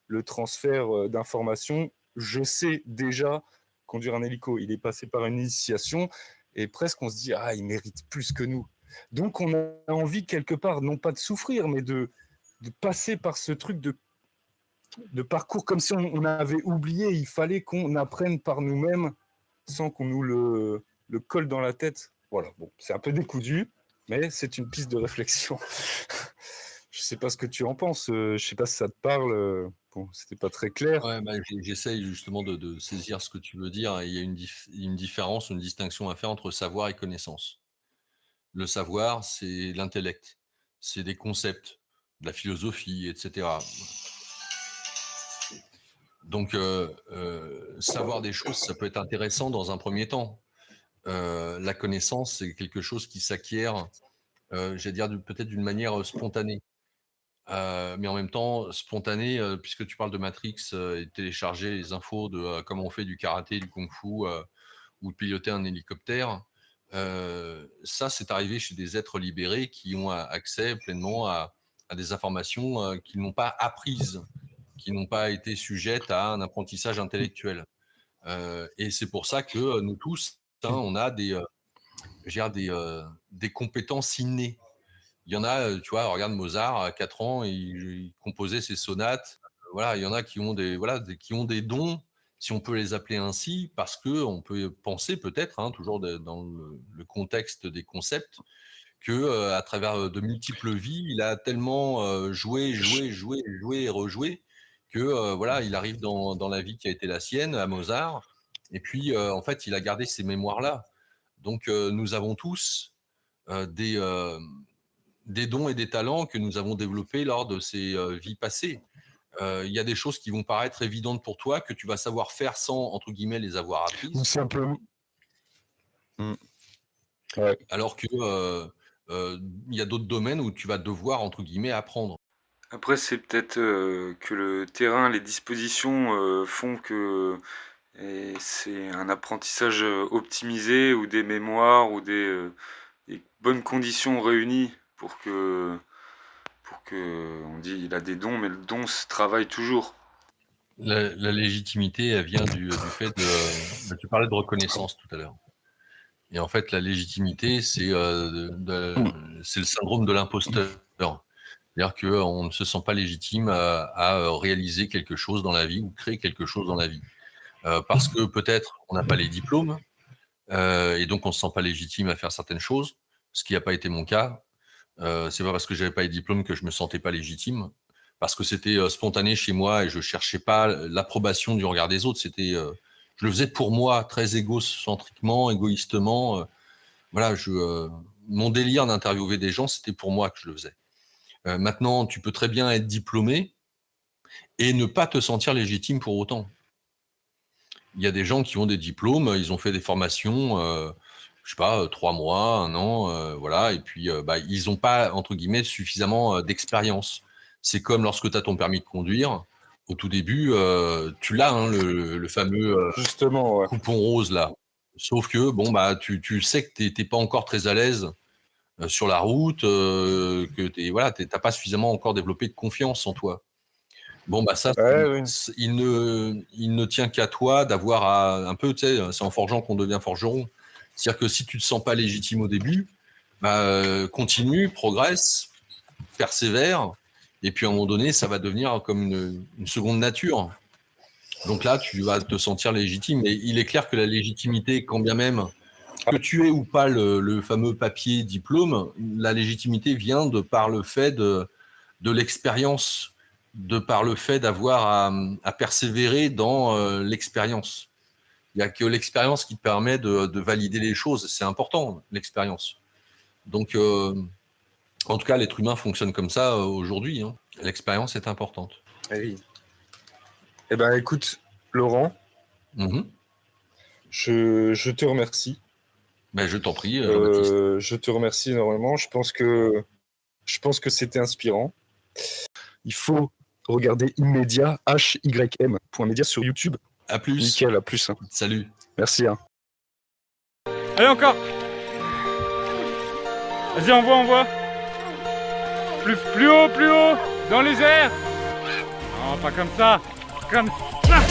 le transfert d'informations. Je sais déjà conduire un hélico. Il est passé par une initiation et presque on se dit, ah, il mérite plus que nous. Donc on a envie quelque part, non pas de souffrir, mais de passer par ce truc de parcours comme si on avait oublié. Il fallait qu'on apprenne par nous-mêmes sans qu'on nous le colle dans la tête. Voilà, bon, c'est un peu décousu, mais c'est une piste de réflexion. Je sais pas ce que tu en penses, je sais pas si ça te parle. Bon, c'était pas très clair. Ouais, bah, j'essaye justement de saisir ce que tu veux dire. Et il y a une différence, une distinction à faire entre savoir et connaissance. Le savoir, c'est l'intellect, c'est des concepts, de la philosophie, etc. Donc, savoir des choses, ça peut être intéressant dans un premier temps. La connaissance, c'est quelque chose qui s'acquiert, j'allais dire peut-être d'une manière spontanée. Mais en même temps, spontanée, puisque tu parles de Matrix et de télécharger les infos de comment on fait du karaté, du kung-fu ou de piloter un hélicoptère. Ça, c'est arrivé chez des êtres libérés qui ont accès pleinement à des informations qu'ils n'ont pas apprises, qui n'ont pas été sujettes à un apprentissage intellectuel. Et c'est pour ça que nous tous, on a des compétences innées. Il y en a, tu vois, regarde Mozart, à 4 ans, il composait ses sonates. Voilà, il y en a qui ont qui ont des dons, si on peut les appeler ainsi, parce que on peut penser peut-être, hein, toujours dans le contexte des concepts, que à travers de multiples vies, il a tellement joué et rejoué que voilà, il arrive dans la vie qui a été la sienne à Mozart, et puis en fait, il a gardé ces mémoires-là. Donc nous avons tous des dons et des talents que nous avons développés lors de ces vies passées. Il y a des choses qui vont paraître évidentes pour toi, que tu vas savoir faire sans, entre guillemets, les avoir Ou apprises. simplement. Ouais. Alors que il y a d'autres domaines où tu vas devoir, entre guillemets, apprendre. Après, c'est peut-être que le terrain, les dispositions font que c'est un apprentissage optimisé ou des mémoires ou des bonnes conditions réunies pour que on dit il a des dons, mais le don se travaille toujours. La légitimité, elle vient du fait de... Tu parlais de reconnaissance tout à l'heure. Et en fait, la légitimité, c'est le syndrome de l'imposteur. C'est-à-dire qu'on ne se sent pas légitime à réaliser quelque chose dans la vie ou créer quelque chose dans la vie. Parce que peut-être on n'a pas les diplômes, et donc on ne se sent pas légitime à faire certaines choses, ce qui n'a pas été mon cas. C'est pas parce que j'avais pas les diplômes que je me sentais pas légitime, parce que c'était spontané chez moi et je cherchais pas l'approbation du regard des autres. C'était, je le faisais pour moi, très égocentriquement, égoïstement. Voilà, mon délire d'interviewer des gens, c'était pour moi que je le faisais. Maintenant, tu peux très bien être diplômé et ne pas te sentir légitime pour autant. Il y a des gens qui ont des diplômes, ils ont fait des formations, je sais pas, 3 mois, 1 an, voilà, et puis ils n'ont pas, entre guillemets, suffisamment d'expérience. C'est comme lorsque tu as ton permis de conduire, au tout début, tu l'as, hein, le fameux Justement, ouais. coupon rose là. Sauf que bon, tu sais que tu n'es pas encore très à l'aise sur la route, que tu n'as pas suffisamment encore développé de confiance en toi. Bon, ça, Ouais. il ne tient qu'à toi d'avoir un peu, tu sais, c'est en forgeant qu'on devient forgeron. C'est-à-dire que si tu te sens pas légitime au début, continue, progresse, persévère, et puis à un moment donné, ça va devenir comme une seconde nature. Donc là, tu vas te sentir légitime. Et il est clair que la légitimité, quand bien même que tu aies ou pas le fameux papier diplôme, la légitimité vient de par le fait de l'expérience, de par le fait d'avoir à persévérer dans l'expérience. Il n'y a que l'expérience qui te permet de valider les choses. C'est important, l'expérience. Donc, en tout cas, l'être humain fonctionne comme ça aujourd'hui. Hein. L'expérience est importante. Eh oui. Eh ben, écoute, Laurent, je te remercie. Ben, je t'en prie, Jean-Baptiste. Je te remercie énormément. Je pense que c'était inspirant. Il faut regarder Immédiat, HYM.media sur YouTube. À plus. Nickel, à plus. Hein. Salut. Merci. Hein. Allez, encore. Vas-y, envoie. Plus haut, dans les airs. Non, pas comme ça. Comme ça.